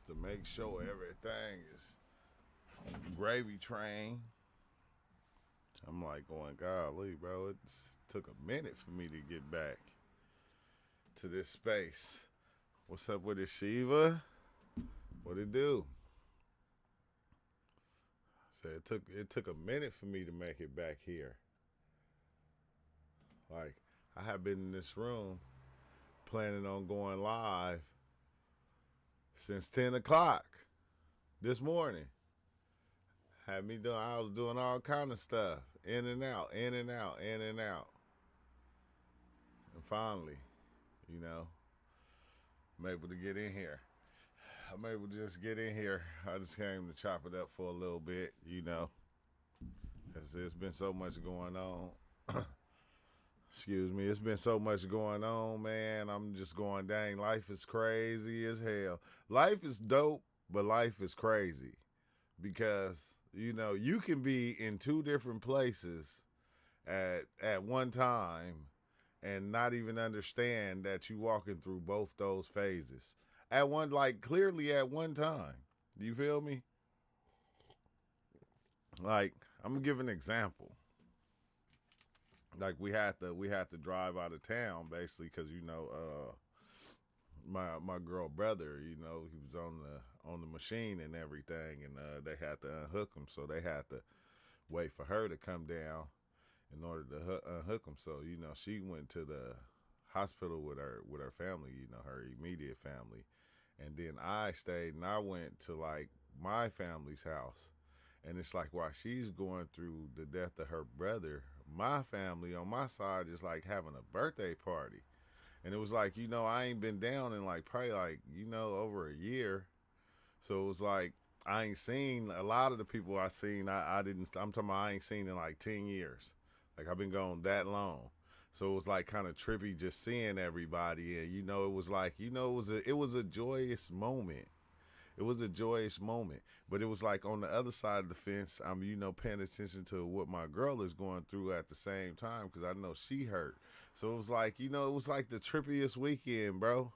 to make sure everything is gravy train. I'm like going, golly, bro, it took a minute for me to get back to this space. What's up with it, Shiva? What it do? So it took a minute for me to make it back here. Like I have been in this room planning on going live since 10 o'clock this morning. I was doing all kind of stuff, in and out, in and out, in and out, and finally, you know, I'm able to get in here. I'm able to just get in here. I just came to chop it up for a little bit, because there's been so much going on. Excuse me, it's been so much going on, man. I'm just going, dang, life is crazy as hell. Life is dope, but life is crazy because, you can be in two different places at one time and not even understand that you walking through both those phases clearly at one time. You feel me? Like, I'm gonna give an example. Like we had to drive out of town basically because my girl brother, he was on the machine and everything, and they had to unhook him, so they had to wait for her to come down in order to unhook him. So she went to the hospital with her family, her immediate family, and then I stayed and I went to like my family's house. And it's like while she's going through the death of her brother, my family on my side is like having a birthday party. And it was like, I ain't been down in like probably like, over a year. So it was like I ain't seen a lot of the people I seen. I'm talking about I ain't seen in like 10 years. Like I've been gone that long. So it was like kind of trippy just seeing everybody. And, it was like, it was a joyous moment. It was a joyous moment, but it was like on the other side of the fence, I'm, paying attention to what my girl is going through at the same time because I know she hurt. So it was like, it was like the trippiest weekend, bro.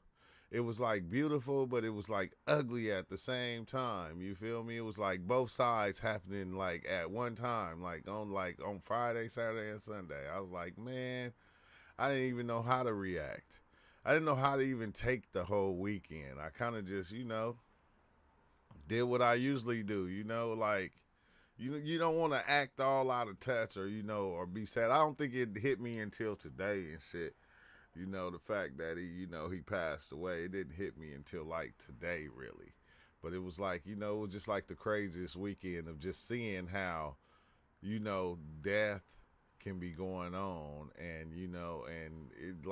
It was like beautiful, but it was like ugly at the same time. You feel me? It was like both sides happening like at one time, like on Friday, Saturday, and Sunday. I was like, man, I didn't even know how to react. I didn't know how to even take the whole weekend. I kind of just, did what I usually do, like you don't want to act all out of touch or or be sad. I don't think it hit me until today and shit. The fact that he passed away, it didn't hit me until like today really. But it was like, it was just like the craziest weekend of just seeing how, death can be going on and and it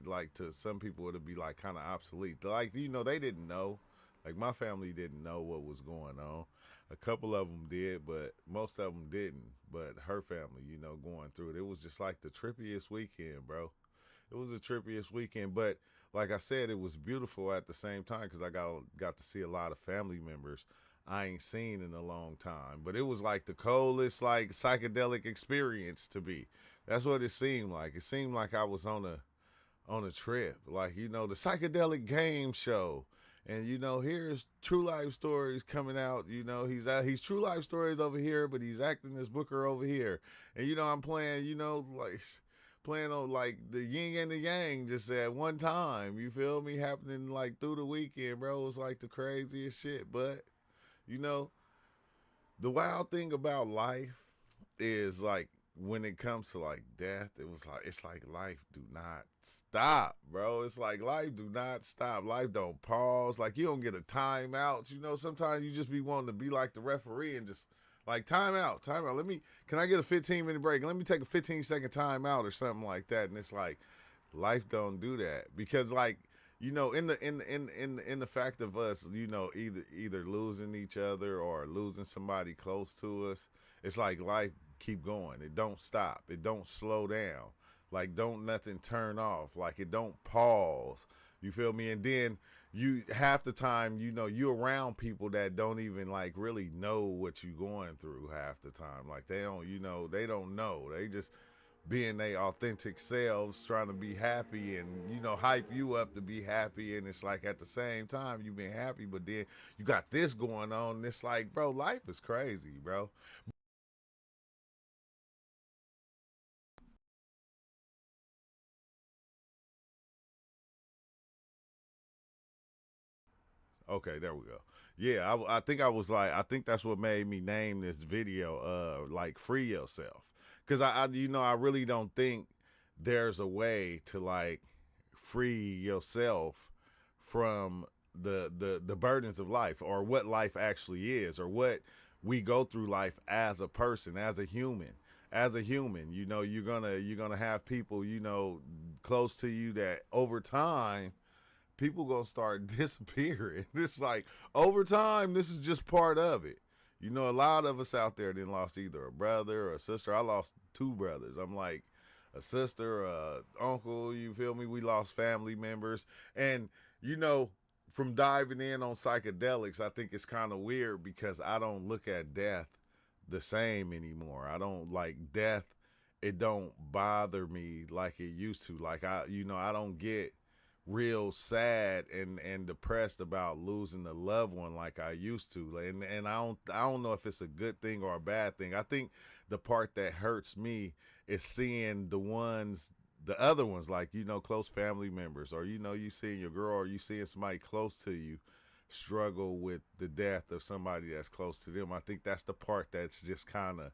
like to some people it'll be like kind of obsolete. Like they didn't know. Like, my family didn't know what was going on. A couple of them did, but most of them didn't. But her family, going through it. It was just like the trippiest weekend, bro. It was the trippiest weekend. But like I said, it was beautiful at the same time because I got to see a lot of family members I ain't seen in a long time. But it was like the coldest, like, psychedelic experience to be. That's what it seemed like. It seemed like I was on a trip. Like, the psychedelic game show. And here's True Life Stories coming out. He's True Life Stories over here, but he's acting as Booker over here. And I'm playing, like playing on like the yin and the yang just at one time. You feel me? Happening like through the weekend, bro. It was like the craziest shit. But the wild thing about life is like when it comes to like death, it's like life do not stop, bro. It's like life do not stop. Life don't pause. Like you don't get a timeout. Sometimes you just be wanting to be like the referee and just like time out. Can I get a 15-minute break? Let me take a 15-second timeout or something like that. And it's like life don't do that because like in the fact of us, either losing each other or losing somebody close to us, it's like life keep going. It don't stop. It don't slow down. Like don't nothing turn off. Like it don't pause. You feel me? And then you half the time, you around people that don't even like really know what you going through half the time. Like they don't, they don't know. They just being their authentic selves, trying to be happy and, you know, hype you up to be happy. And it's like at the same time, you being happy, but then you got this going on. And it's like, bro, life is crazy, bro. Okay, there we go. Yeah, I think I was like, I think that's what made me name this video, like free yourself, because you know, I really don't think there's a way to like free yourself from the burdens of life, or what life actually is, or what we go through life as a person, as a human. As a human, you know, you're gonna have people, you know, close to you that over time people gonna start disappearing. It's like over time, this is just part of it. You know, a lot of us out there didn't lost either a brother or a sister. I lost two brothers. I'm like a sister, a uncle. You feel me? We lost family members, and you know, from diving in on psychedelics, I think it's kind of weird because I don't look at death the same anymore. I don't like death. It don't bother me like it used to. Like you know, I don't get real sad and depressed about losing a loved one like I used to. And I don't know if it's a good thing or a bad thing. I think the part that hurts me is seeing the other ones, like, you know, close family members, or, you know, you seeing your girl, or you seeing somebody close to you struggle with the death of somebody that's close to them. I think that's the part that's just kind of,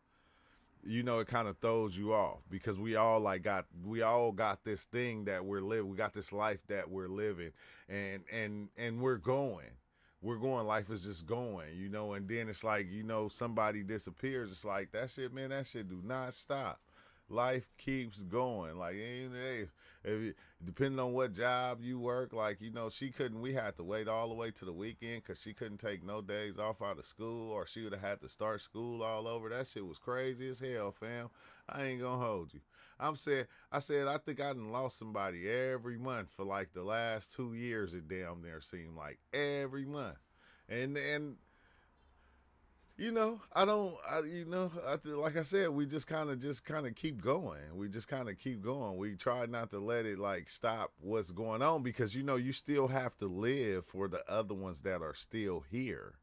you know, it kind of throws you off, because we all got this thing that we're living. We got this life that we're living, and we're going, life is just going, you know. And then it's like, you know, somebody disappears, it's like that shit, man, that shit do not stop. Life keeps going. Like, depending on what job you work, like, you know, she couldn't, we had to wait all the way to the weekend because she couldn't take no days off out of school, or she would have had to start school all over. That shit was crazy as hell, fam. I ain't gonna hold you. I said I think I done lost somebody every month for like the last 2 years. It damn near seemed like every month. And you know, I don't, you know, like I said, we just kind of keep going. We just kind of keep going. We try not to let it like stop what's going on, because, you know, you still have to live for the other ones that are still here.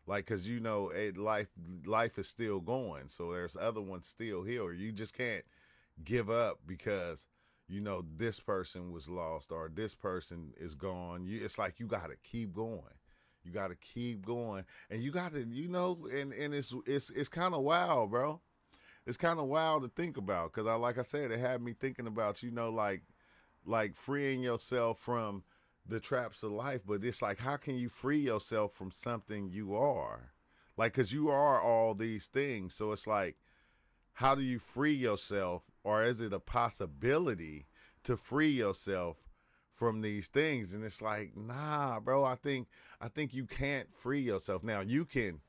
Like, cause, you know, life is still going. So there's other ones still here. You just can't give up because, you know, this person was lost or this person is gone. It's like you got to keep going. You got to keep going, and you got to, you know, and it's kind of wild, bro. It's kind of wild to think about, because like I said, it had me thinking about, you know, like freeing yourself from the traps of life. But it's like, how can you free yourself from something you are? Like, because you are all these things. So it's like, how do you free yourself, or is it a possibility to free yourself from these things? And it's like, nah, bro, I think you can't free yourself. Now, you can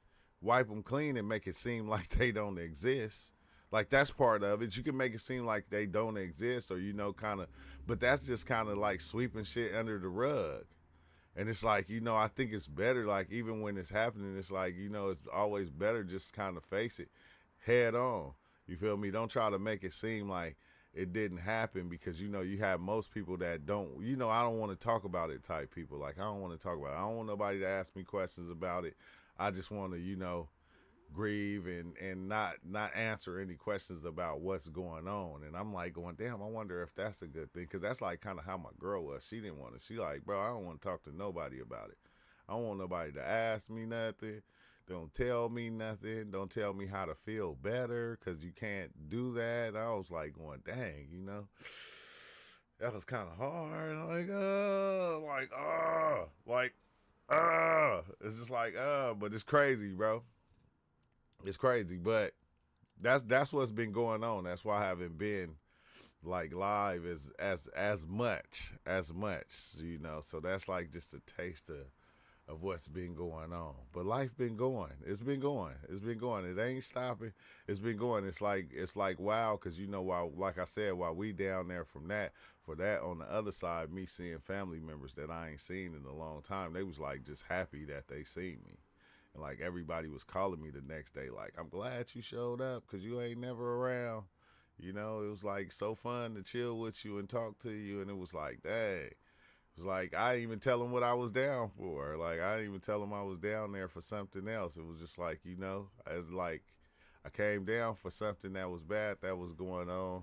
wipe them clean and make it seem like they don't exist. Like, that's part of it. You can make it seem like they don't exist, or, you know, kind of, but that's just kind of like sweeping shit under the rug. And it's like, you know, I think it's better, like, even when it's happening, it's like, you know, it's always better just kind of face it head on. You feel me? Don't try to make it seem like it didn't happen, because, you know, you have most people that don't, you know, I don't want to talk about it type people. Like, I don't want to talk about it. I don't want nobody to ask me questions about it. I just want to, you know, grieve and not answer any questions about what's going on. And I'm like going, damn, I wonder if that's a good thing, because that's like kind of how my girl was. She didn't want to. She like, bro, I don't want to talk to nobody about it. I don't want nobody to ask me nothing. Don't tell me nothing. Don't tell me how to feel better, because you can't do that. I was like going, dang, you know, that was kind of hard. It's just like, but it's crazy, bro. It's crazy, but that's what's been going on. That's why I haven't been like live as much, you know. So that's like just a taste of what's been going on. But life been going. It's been going. It's been going. It ain't stopping. It's been going. It's like wow, because, you know, while, like I said, while we down there from that, for that, on the other side, me seeing family members that I ain't seen in a long time, they was like just happy that they seen me. And like everybody was calling me the next day, like, I'm glad you showed up, because you ain't never around. You know, it was like so fun to chill with you and talk to you, and it was like, dang. It was like I didn't even tell him what I was down for. Like I didn't even tell him I was down there for something else. It was just like, you know, as like I came down for something that was bad that was going on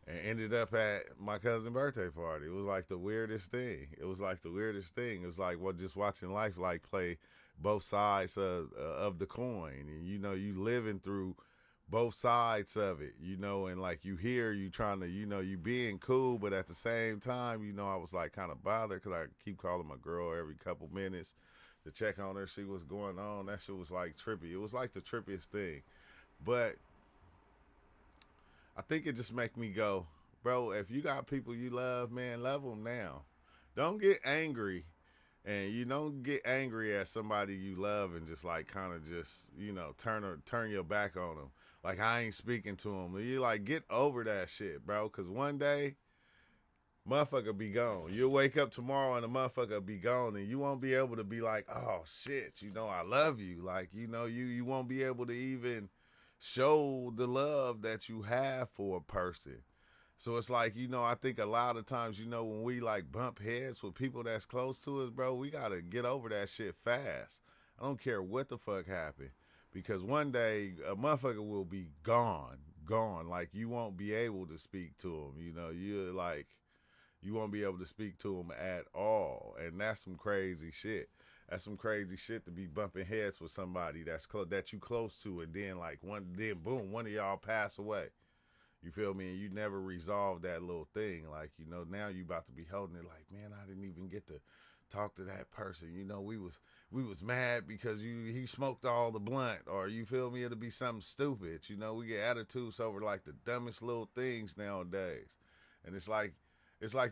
and ended up at my cousin's birthday party. It was like the weirdest thing. It was like the weirdest thing. It was like what just watching life like play both sides of the coin, and you know you living through both sides of it, you know, and like you hear you trying to, you know, you being cool, but at the same time, you know, I was like kind of bothered because I keep calling my girl every couple minutes to check on her, see what's going on. That shit was like trippy. It was like the trippiest thing, but I think it just make me go, bro. If you got people you love, man, love them now. Don't get angry, and you don't get angry at somebody you love and just like kind of just you know turn your back on them. Like I ain't speaking to them. You like get over that shit, bro. Cause one day, motherfucker be gone. You'll wake up tomorrow and the motherfucker be gone, and you won't be able to be like, oh shit, you know I love you. Like you know you won't be able to even show the love that you have for a person. So it's like, you know, I think a lot of times, you know, when we like bump heads with people that's close to us, bro, we gotta get over that shit fast. I don't care what the fuck happened. Because one day a motherfucker will be gone, gone. Like you won't be able to speak to him. You know, you won't be able to speak to him at all. And that's some crazy shit. That's some crazy shit to be bumping heads with somebody that you close to, and then like then boom, one of y'all pass away. You feel me? And you never resolve that little thing. Like, you know, now you about to be holding it like, man, I didn't even get to talk to that person. You know, we was mad because he smoked all the blunt, or you feel me? It'll be something stupid. You know, we get attitudes over like the dumbest little things nowadays. And it's like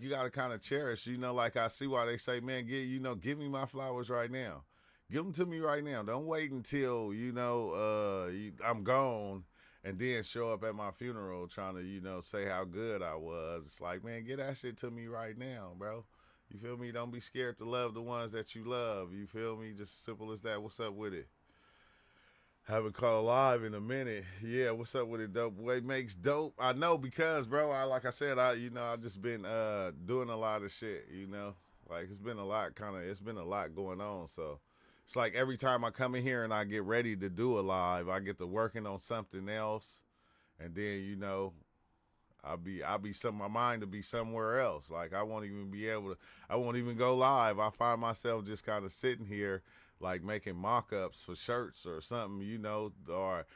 you gotta kind of cherish, you know, like I see why they say, man, give me my flowers right now. Give them to me right now. Don't wait until, you know, I'm gone and then show up at my funeral trying to, you know, say how good I was. It's like, man, get that shit to me right now, bro. You feel me? Don't be scared to love the ones that you love. You feel me? Just simple as that. What's up with it? Haven't caught alive in a minute. Yeah, what's up with it, dope? What makes dope? I know because, bro, like I said, I just been doing a lot of shit, you know. Like it's been a lot going on. So it's like every time I come in here and I get ready to do a live, I get to working on something else, and then you know my mind to be somewhere else. Like I won't even go live. I find myself just kind of sitting here like making mock-ups for shirts or something, you know, or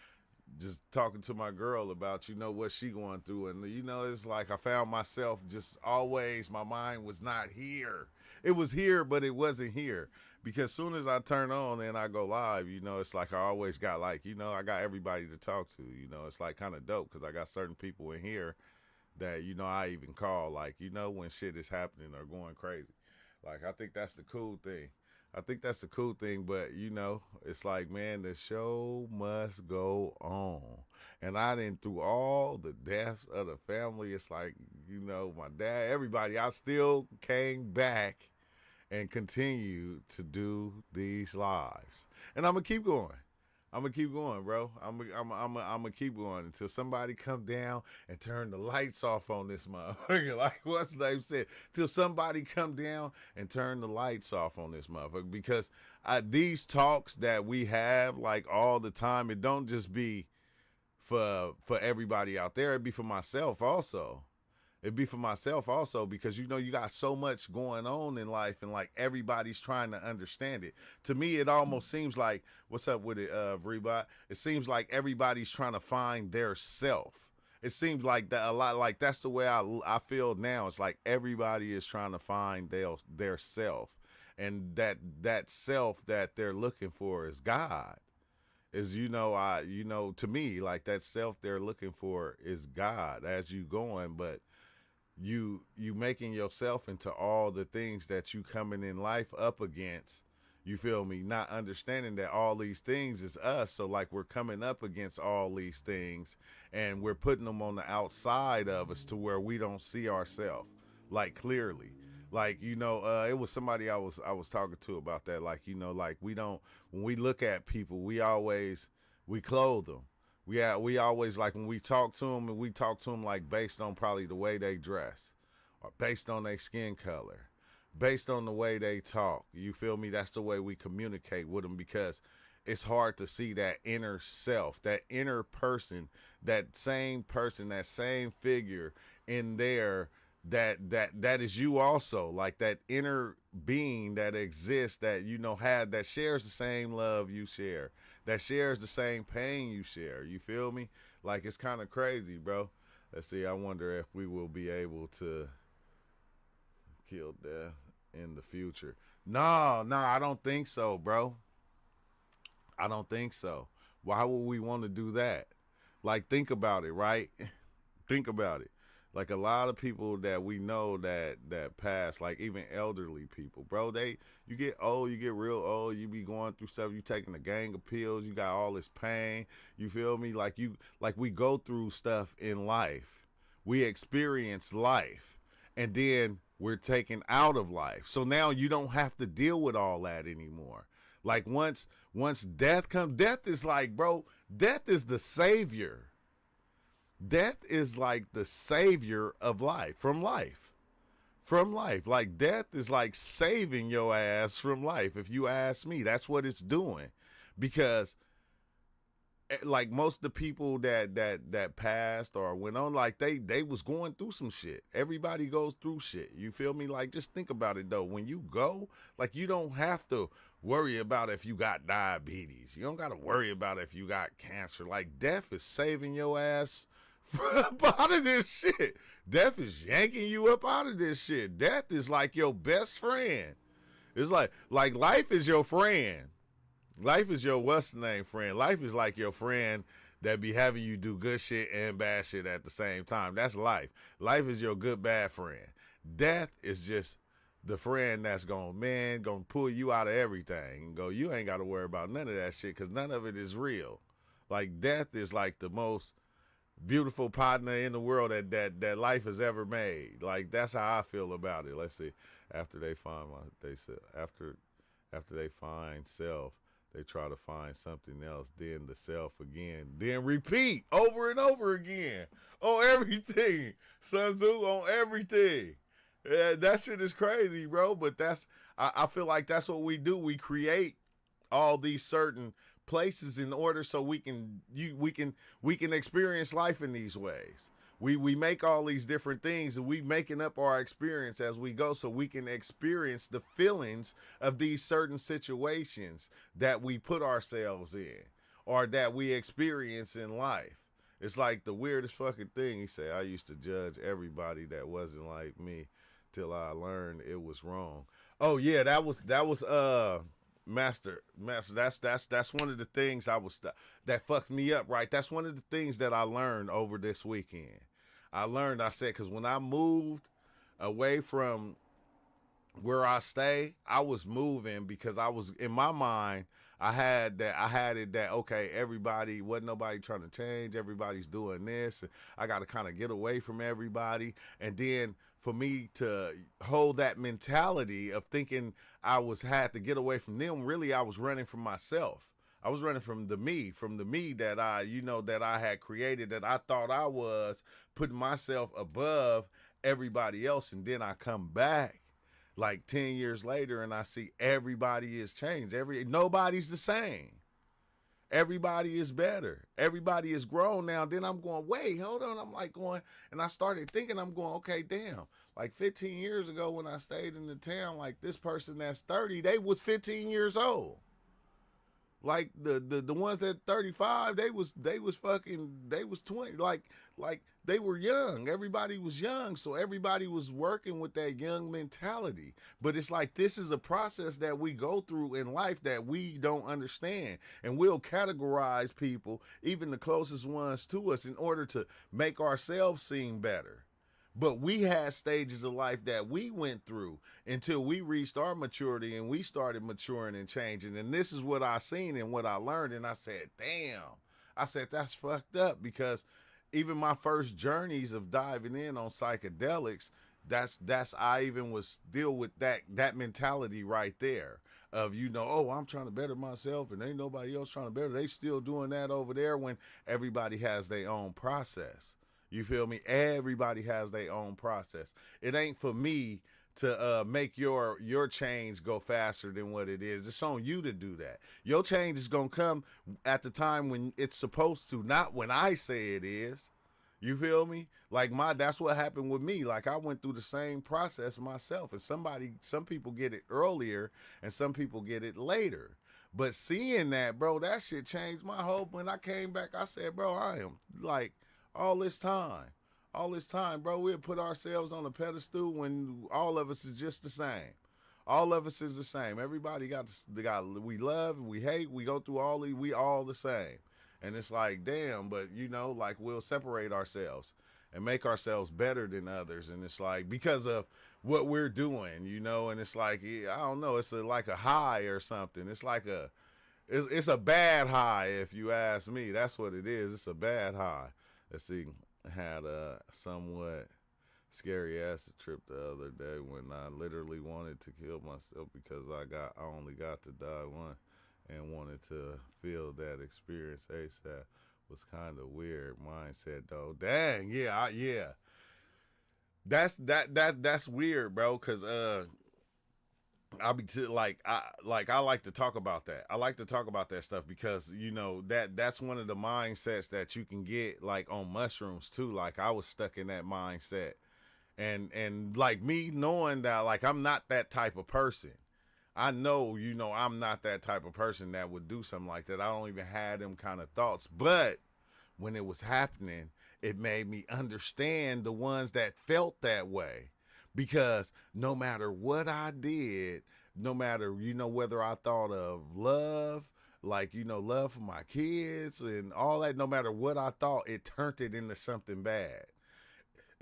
just talking to my girl about, you know, what she going through. And, you know, it's like I found myself just always, my mind was not here. It was here, but it wasn't here. Because soon as I turn on and I go live, you know, it's like I always got like, you know, I got everybody to talk to, you know. It's like kind of dope because I got certain people in here that, you know, I even call, like, you know, when shit is happening or going crazy. Like, I think that's the cool thing. But you know, it's like, man, the show must go on. And I didn't through all the deaths of the family. It's like, you know, my dad, everybody, I still came back and continue to do these lives. And I'm gonna keep going. I'm gonna keep going, bro. I'm gonna keep going until somebody come down and turn the lights off on this motherfucker. Like what's the name said? Till somebody come down and turn the lights off on this motherfucker. Because these talks that we have like all the time, it don't just be for everybody out there. It'd be for myself also. It'd be for myself also because, you know, you got so much going on in life and like everybody's trying to understand it. To me, it almost seems like, what's up with it, Rebot? It seems like everybody's trying to find their self. It seems like that a lot, like that's the way I feel now. It's like everybody is trying to find their self, and that self that they're looking for is God. Is to me, like that self they're looking for is God as you going, but you making yourself into all the things that you coming in life up against, you feel me, not understanding that all these things is us. So like we're coming up against all these things and we're putting them on the outside of us to where we don't see ourselves like clearly. Like, you know, it was somebody I was talking to about that. Like, you know, like we don't, when we look at people, we clothe them. We always like when we talk to them, and we talk to them like based on probably the way they dress, or based on their skin color, based on the way they talk. You feel me? That's the way we communicate with them, because it's hard to see that inner self, that inner person, that same person, that same figure in there, that is you also, like that inner being that exists, that had, that shares the same love you share, that shares the same pain you share. You feel me? Like, it's kind of crazy, bro. Let's see. I wonder if we will be able to kill death in the future. No, I don't think so, bro. I don't think so. Why would we want to do that? Like, think about it, right? Think about it. Like, a lot of people that we know that pass, like even elderly people, bro, you get old, you get real old, you be going through stuff, you taking a gang of pills, you got all this pain, you feel me? Like we go through stuff in life. We experience life, and then we're taken out of life. So now you don't have to deal with all that anymore. Like, once death comes, death is like, bro, death is the savior. Death is like the savior of life, from life. From life. Like, death is like saving your ass from life. If you ask me, that's what it's doing. Because like, most of the people that passed or went on, like, they was going through some shit. Everybody goes through shit. You feel me? Like, just think about it though. When you go, like, you don't have to worry about if you got diabetes. You don't got to worry about if you got cancer. Like, death is saving your ass out of this shit. Death is yanking you up out of this shit. Death is like your best friend. It's like life is your friend. Life is your what's the name friend. Life is like your friend that be having you do good shit and bad shit at the same time. That's life. Life is your good bad friend. Death is just the friend that's gonna pull you out of everything and go, you ain't got to worry about none of that shit, because none of it is real. Like, death is like the most beautiful partner in the world that life has ever made. Like, that's how I feel about it. Let's see. After they find after they find self, they try to find something else, then the self again, then repeat over and over again on everything. Sun Tzu on everything. Yeah, that shit is crazy, bro. But I feel like that's what we do. We create all these certain places in order so we can experience life in these ways. We make all these different things, and we making up our experience as we go, so we can experience the feelings of these certain situations that we put ourselves in, or that we experience in life. It's like the weirdest fucking thing. He said, I used to judge everybody that wasn't like me till I learned it was wrong. Oh yeah, that was Master, that's one of the things that fucked me up, right? That's one of the things that I learned over this weekend. I said, because when I moved away from where I stay, I was moving because I was, in my mind, I had it that, okay, everybody, wasn't nobody trying to change, everybody's doing this, and I got to kind of get away from everybody. And then for me to hold that mentality of thinking had to get away from them, really I was running from myself. I was running from the me that that I had created, that I thought I was putting myself above everybody else. And then I come back like 10 years later and I see everybody is changed. Nobody's the same. Everybody is better. Everybody is grown now. Then I'm going, wait, hold on. I'm like going, and I started thinking, I'm going, okay, damn. Like 15 years ago when I stayed in the town, like this person that's 30, they was 15 years old. Like the ones that 35, they was 20, like they were young. Everybody was young, so everybody was working with that young mentality. But it's like, this is a process that we go through in life that we don't understand, and we'll categorize people, even the closest ones to us, in order to make ourselves seem better. But we had stages of life that we went through until we reached our maturity and we started maturing and changing. And this is what I seen and what I learned. And I said, damn, I said, that's fucked up, because even my first journeys of diving in on psychedelics, That's I even was still with that mentality right there of, oh, I'm trying to better myself and ain't nobody else trying to better. They still doing that over there when everybody has their own process. You feel me? Everybody has their own process. It ain't for me to make your change go faster than what it is. It's on you to do that. Your change is gonna come at the time when it's supposed to, not when I say it is. You feel me? Like that's what happened with me. Like I went through the same process myself, and some people get it earlier, and some people get it later. But seeing that, bro, that shit changed my whole. When I came back, I said, bro, I am like all this time, bro, we'll put ourselves on a pedestal when all of us is just the same. All of us is the same. Everybody we love, we hate, we go through we all the same. And it's like, damn, but like we'll separate ourselves and make ourselves better than others. And it's like, because of what we're doing, and it's like, I don't know, it's like a high or something. It's like it's a bad high, if you ask me. That's what it is. It's a bad high. Let's see. I had a somewhat scary acid trip the other day when I literally wanted to kill myself because I only got to die once and wanted to feel that experience ASAP. Was kind of weird mindset though. Dang, yeah. That's weird, bro. Cause I'll be I like to talk about that. I like to talk about that stuff because that's one of the mindsets that you can get like on mushrooms too. Like I was stuck in that mindset, and like me knowing that like I'm not that type of person. I know, I'm not that type of person that would do something like that. I don't even have them kind of thoughts. But when it was happening, it made me understand the ones that felt that way. Because no matter what I did, no matter, whether I thought of love, like, love for my kids and all that, no matter what I thought, it turned it into something bad.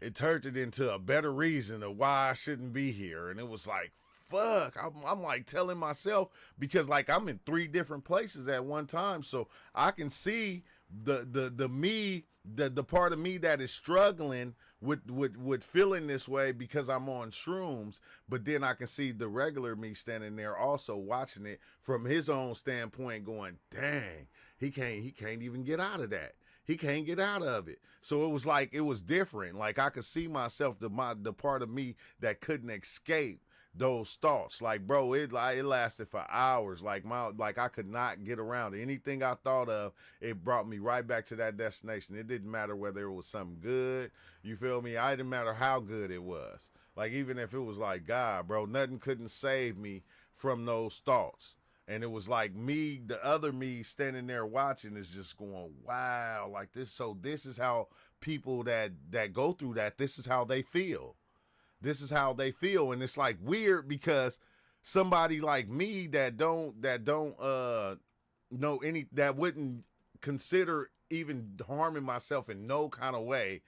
It turned it into a better reason of why I shouldn't be here. And it was like, fuck, I'm like telling myself, because like I'm in 3 different places at one time. So I can see the me, the part of me that is struggling with feeling this way because I'm on shrooms, but then I can see the regular me standing there also watching it from his own standpoint going, dang, he can't even get out of that. He can't get out of it. So it was like, it was different. Like I could see myself, the part of me that couldn't escape those thoughts. Like, bro, it lasted for hours. Like I could not get around it. Anything I thought of, it brought me right back to that destination. It didn't matter whether it was something good. You feel me? It didn't matter how good it was. Like, even if it was like God, bro, nothing couldn't save me from those thoughts. And it was like me, the other me standing there watching is just going, wow, like this. So this is how people that go through that, this is how they feel. This is how they feel. And it's like weird because somebody like me that don't know any, that wouldn't consider even harming myself in no kind of way,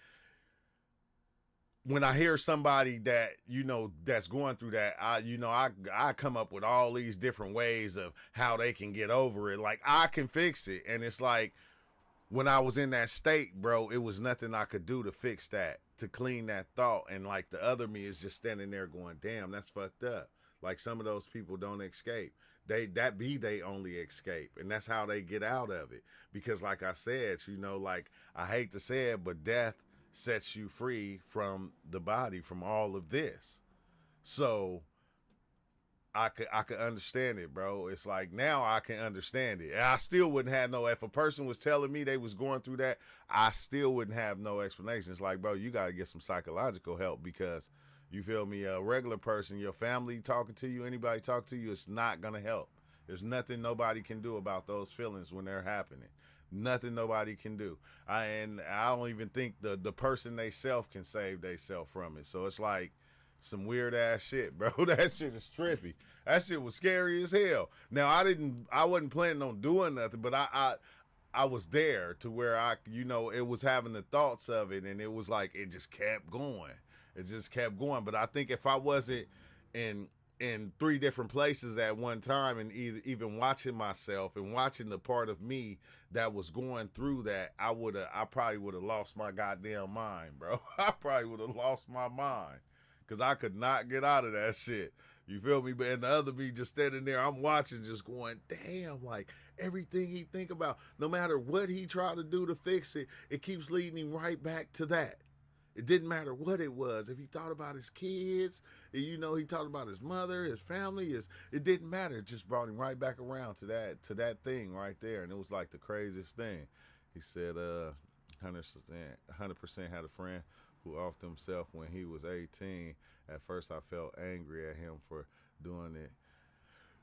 when I hear somebody that, that's going through that, I come up with all these different ways of how they can get over it. Like I can fix it. And it's like, when I was in that state, bro, it was nothing I could do to fix that, to clean that thought. And like the other me is just standing there going, damn, that's fucked up. Like some of those people don't escape. They only escape. And that's how they get out of it. Because like I said, like I hate to say it, but death sets you free from the body, from all of this. So I could understand it, bro. It's like now I can understand it. And I still wouldn't have if a person was telling me they was going through that, I still wouldn't have no explanation. It's like, bro, you got to get some psychological help because, you feel me, a regular person, your family talking to you, anybody talking to you, it's not going to help. There's nothing nobody can do about those feelings when they're happening. Nothing nobody can do. And I don't even think the person they self can save they self from it. So it's like some weird ass shit, bro. That shit is trippy. That shit was scary as hell. Now I wasn't planning on doing nothing, but I was there to where it was having the thoughts of it, and it was like it just kept going. It just kept going. But I think if I wasn't in 3 different places at one time, and even watching myself and watching the part of me that was going through that, I probably would have lost my goddamn mind, bro. I probably would have lost my mind. because I could not get out of that shit. You feel me? But and the other me just standing there, I'm watching, just going, damn, like everything he think about, no matter what he tried to do to fix it, it keeps leading him right back to that. It didn't matter what it was. If he thought about his kids, you know, he talked about his mother, his family, it didn't matter. It just brought him right back around to that thing right there. And it was like the craziest thing. He said 100% had a friend who offed himself when he was 18. At first I felt angry at him for doing it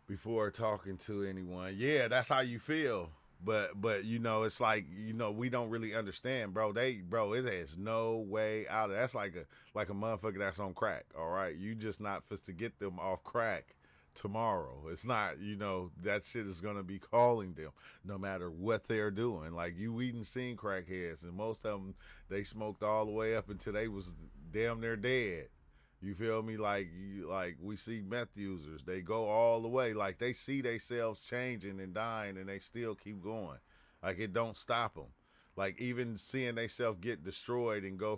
before talking to anyone. Yeah, that's how you feel. But you know, it's like, you know, we don't really understand, bro. It has no way out of that's like a motherfucker that's on crack. All right, you just not supposed to get them off crack tomorrow. It's not, you know, that shit is gonna be calling them no matter what they're doing. Like we done seen crackheads, and most of them, they smoked all the way up until they was damn near dead. You feel me? Like we see meth users, they go all the way. Like they see themselves changing and dying, and they still keep going. Like it don't stop them. Like even seeing themselves get destroyed and go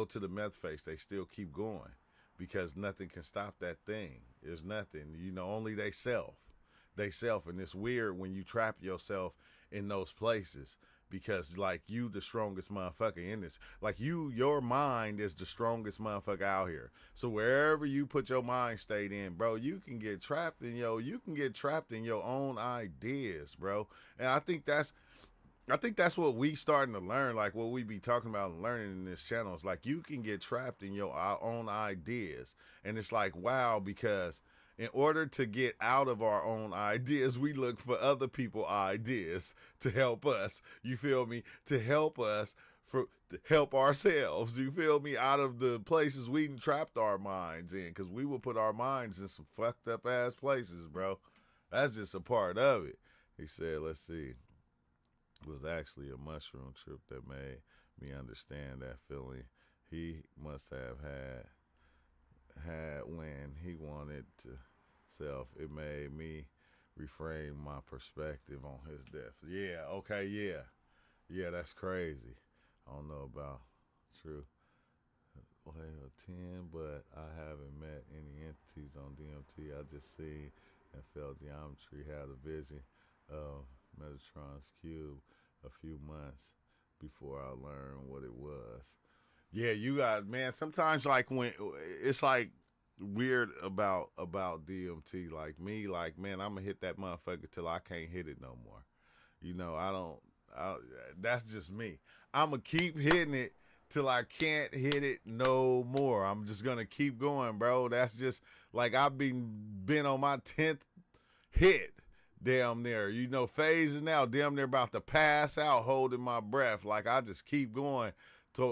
to the meth face, they still keep going because nothing can stop that thing. There's nothing. You know, only they self. And it's weird when you trap yourself in those places. Because like you the strongest motherfucker in this. Like your mind is the strongest motherfucker out here. So wherever you put your mind state in, bro, you can get trapped in your own ideas, bro. And I think that's what we starting to learn, like what we be talking about and learning in this channel. Is like you can get trapped in your own ideas. And it's like, wow, because in order to get out of our own ideas, we look for other people's ideas to help us. You feel me? To help us, to help ourselves. You feel me? Out of the places we trapped our minds in, because we will put our minds in some fucked up ass places, bro. That's just a part of it. He said, let's see. It was actually a mushroom trip that made me understand that feeling he must have had when he wanted to self. It made me reframe my perspective on his death. Yeah, okay, yeah, that's crazy. I don't know about true. Well, 10, but I haven't met any entities on DMT. I just seen and felt geometry, had a vision of Metatron's cube a few months before I learned what it was. Yeah, you got, man, sometimes like when it's like weird about DMT, like me, like, man, I'm gonna hit that motherfucker till I can't hit it no more. You know, that's just me. I'm gonna keep hitting it till I can't hit it no more. I'm just gonna keep going, bro. That's just like I've been on my 10th hit damn near, you know, phasing out, damn near about to pass out, holding my breath. Like I just keep going.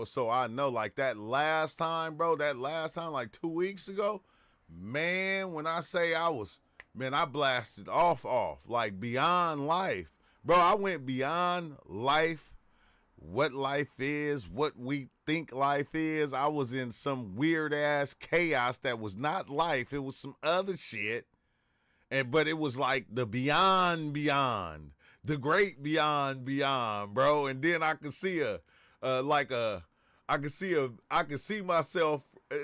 So I know, like that last time, bro, like 2 weeks ago, man, when I say I blasted off, like beyond life. Bro, I went beyond life, what life is, what we think life is. I was in some weird ass chaos that was not life. It was some other shit. But it was like the beyond, the great beyond, bro. And then I could see I can see myself,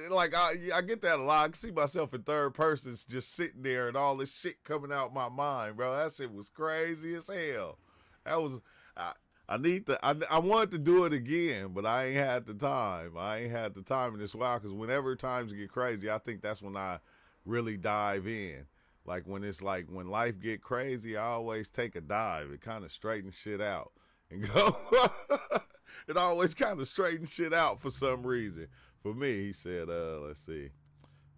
like I get that a lot. I can see myself in third person just sitting there and all this shit coming out my mind, bro. That shit was crazy as hell. That was, I wanted to do it again, but I ain't had the time. In this while, because whenever times get crazy, I think that's when I really dive in. Like when life get crazy, I always take a dive. It kind of straightens shit out and go. It always kind of straightens shit out for some reason. For me, he said, let's see,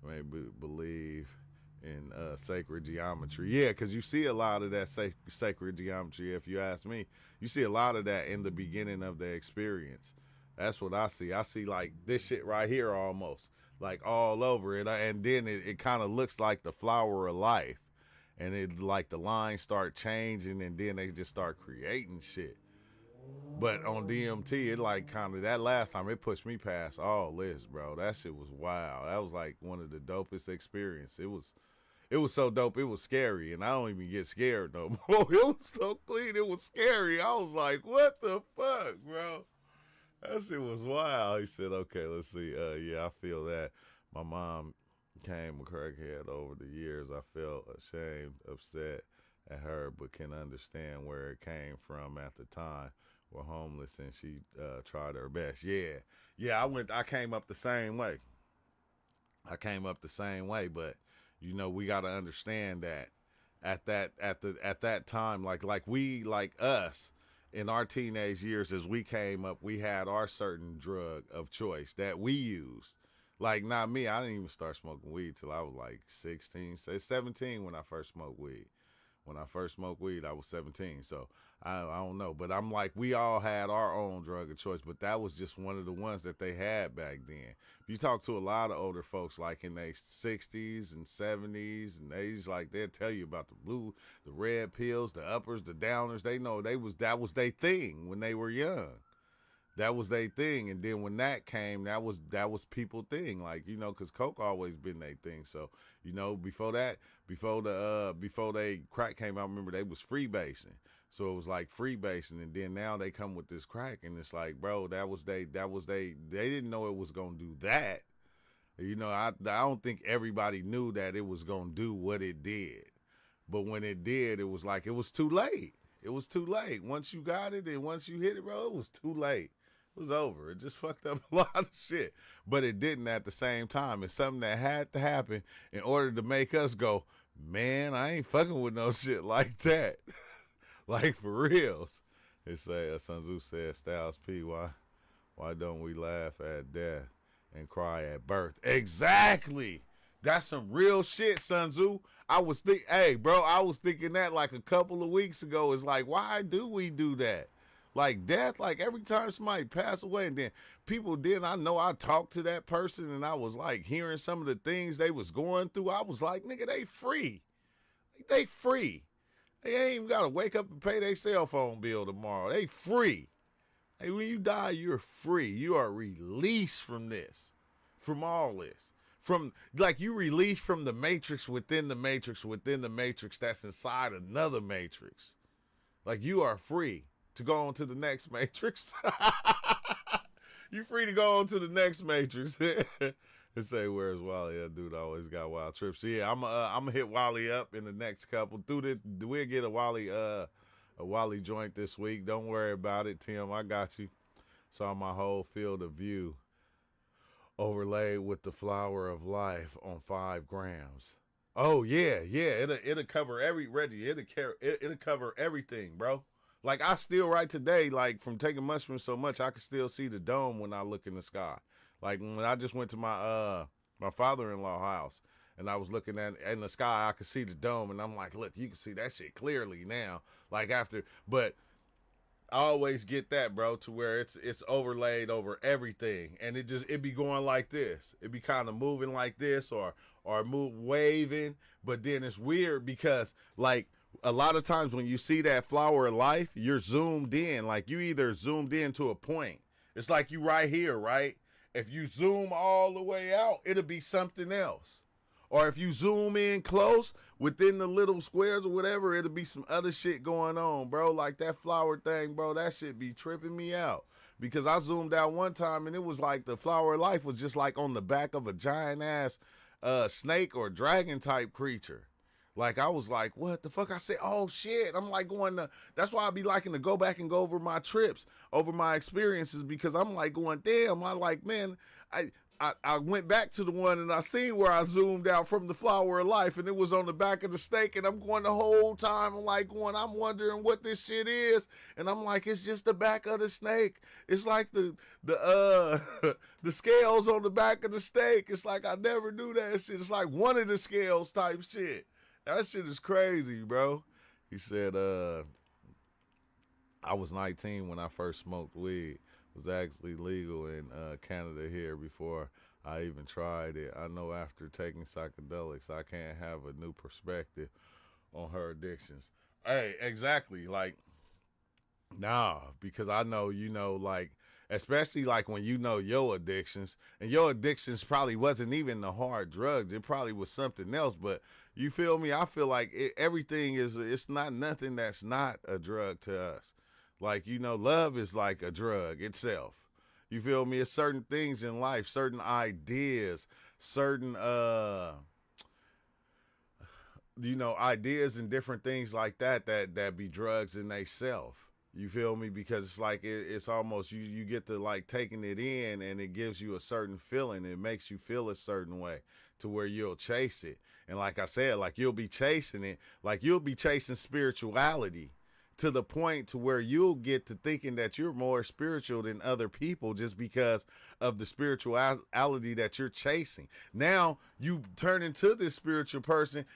maybe believe in sacred geometry. Yeah, because you see a lot of that sacred geometry, if you ask me. You see a lot of that in the beginning of the experience. That's what I see. I see like this shit right here almost, like all over it. And then it kind of looks like the flower of life. And it like the lines start changing, and then they just start creating shit. But on DMT, it like kind of, that last time, it pushed me past all this, bro. That shit was wild. That was like one of the dopest experiences. It was so dope, it was scary, and I don't even get scared no more. It was so clean, it was scary. I was like, what the fuck, bro? That shit was wild. He said, okay, let's see. Yeah, I feel that. my mom became a crackhead over the years. I felt ashamed, upset at her, but can understand where it came from at the time. We're homeless, and she tried her best. Yeah, yeah. I came up the same way. I came up the same way, but we got to understand that at that time, like us in our teenage years, as we came up, we had our certain drug of choice that we used. Like, not me. I didn't even start smoking weed till I was like 16, say 17 when I first smoked weed. When I first smoked weed, I was 17. So I don't know. But I'm like, we all had our own drug of choice, but that was just one of the ones that they had back then. If you talk to a lot of older folks, like in their 60s and 70s and 80s, like they'll tell you about the blue, the red pills, the uppers, the downers. They know that was their thing when they were young. That was their thing, and then when that came, that was people thing, like because coke always been their thing. So before that, before they crack came out, remember they was freebasing, so it was like freebasing, and then now they come with this crack, and it's like, bro, they didn't know it was gonna do that. I don't think everybody knew that it was gonna do what it did, but when it did, it was like it was too late. It was too late. Once you got it and once you hit it, bro, it was too late. It was over. It just fucked up a lot of shit. But it didn't at the same time. It's something that had to happen in order to make us go, man, I ain't fucking with no shit like that. Like, for reals. It say, Sun Tzu said, Styles P, why don't we laugh at death and cry at birth? Exactly. That's some real shit, Sun Tzu. I was thinking that like a couple of weeks ago. It's like, why do we do that? Like death, like every time somebody pass away, and then I know I talked to that person, and I was like hearing some of the things they was going through. I was like, nigga, they free. They free. They ain't even got to wake up and pay their cell phone bill tomorrow. They free. Hey, when you die, you're free. You are released from this, from all this. From like you released from the matrix within the matrix within the matrix that's inside another matrix. Like you are free to go on to the next matrix. You free to go on to the next matrix. And say, where's Wally? That dude always got wild trips. So yeah, I'm gonna hit Wally up in the next couple. We'll get a Wally joint this week. Don't worry about it, Tim. I got you. Saw my whole field of view overlaid with the flower of life on 5 grams. Oh yeah. It'll cover Reggie. It'll cover everything, bro. Like I still right today, like from taking mushrooms so much, I can still see the dome when I look in the sky. Like when I just went to my father-in-law house and I was looking at in the sky, I could see the dome, and I'm like, look, you can see that shit clearly now. Like but I always get that, bro, to where it's overlaid over everything, and it be going like this. It be kind of moving like this, or waving, but then it's weird because like a lot of times when you see that flower of life, you're zoomed in. Like you either zoomed in to a point. It's like you right here, right? If you zoom all the way out, it'll be something else. Or if you zoom in close within the little squares or whatever, it'll be some other shit going on, bro. Like that flower thing, bro, that shit be tripping me out. Because I zoomed out one time and it was like the flower of life was just like on the back of a giant ass snake or dragon type creature. Like I was like, what the fuck? I said, oh shit. I'm like that's why I be liking to go back and go over my trips, over my experiences, because I'm like going, damn, I like, man, I went back to the one and I seen where I zoomed out from the flower of life and it was on the back of the snake, and I'm going the whole time, I'm wondering what this shit is. And I'm like, it's just the back of the snake. It's like the the scales on the back of the snake. It's like I never knew that shit. It's like one of the scales type shit. That shit is crazy, bro. He said, I was 19 when I first smoked weed. It was actually legal in Canada here before I even tried it. I know after taking psychedelics, I can't have a new perspective on her addictions. Hey, exactly. Like, nah, because I know, like, especially like when you know your addictions, and your addictions probably wasn't even the hard drugs. It probably was something else, but you feel me? I feel like everything it's not nothing that's not a drug to us. Like, love is like a drug itself. You feel me? It's certain things in life, certain ideas, certain ideas and different things like that be drugs in they self. You feel me? Because it's like it's almost you get to like taking it in, and it gives you a certain feeling. It makes you feel a certain way to where you'll chase it. And like I said, like you'll be chasing it, like you'll be chasing spirituality to the point to where you'll get to thinking that you're more spiritual than other people just because of the spirituality that you're chasing. Now you turn into this spiritual person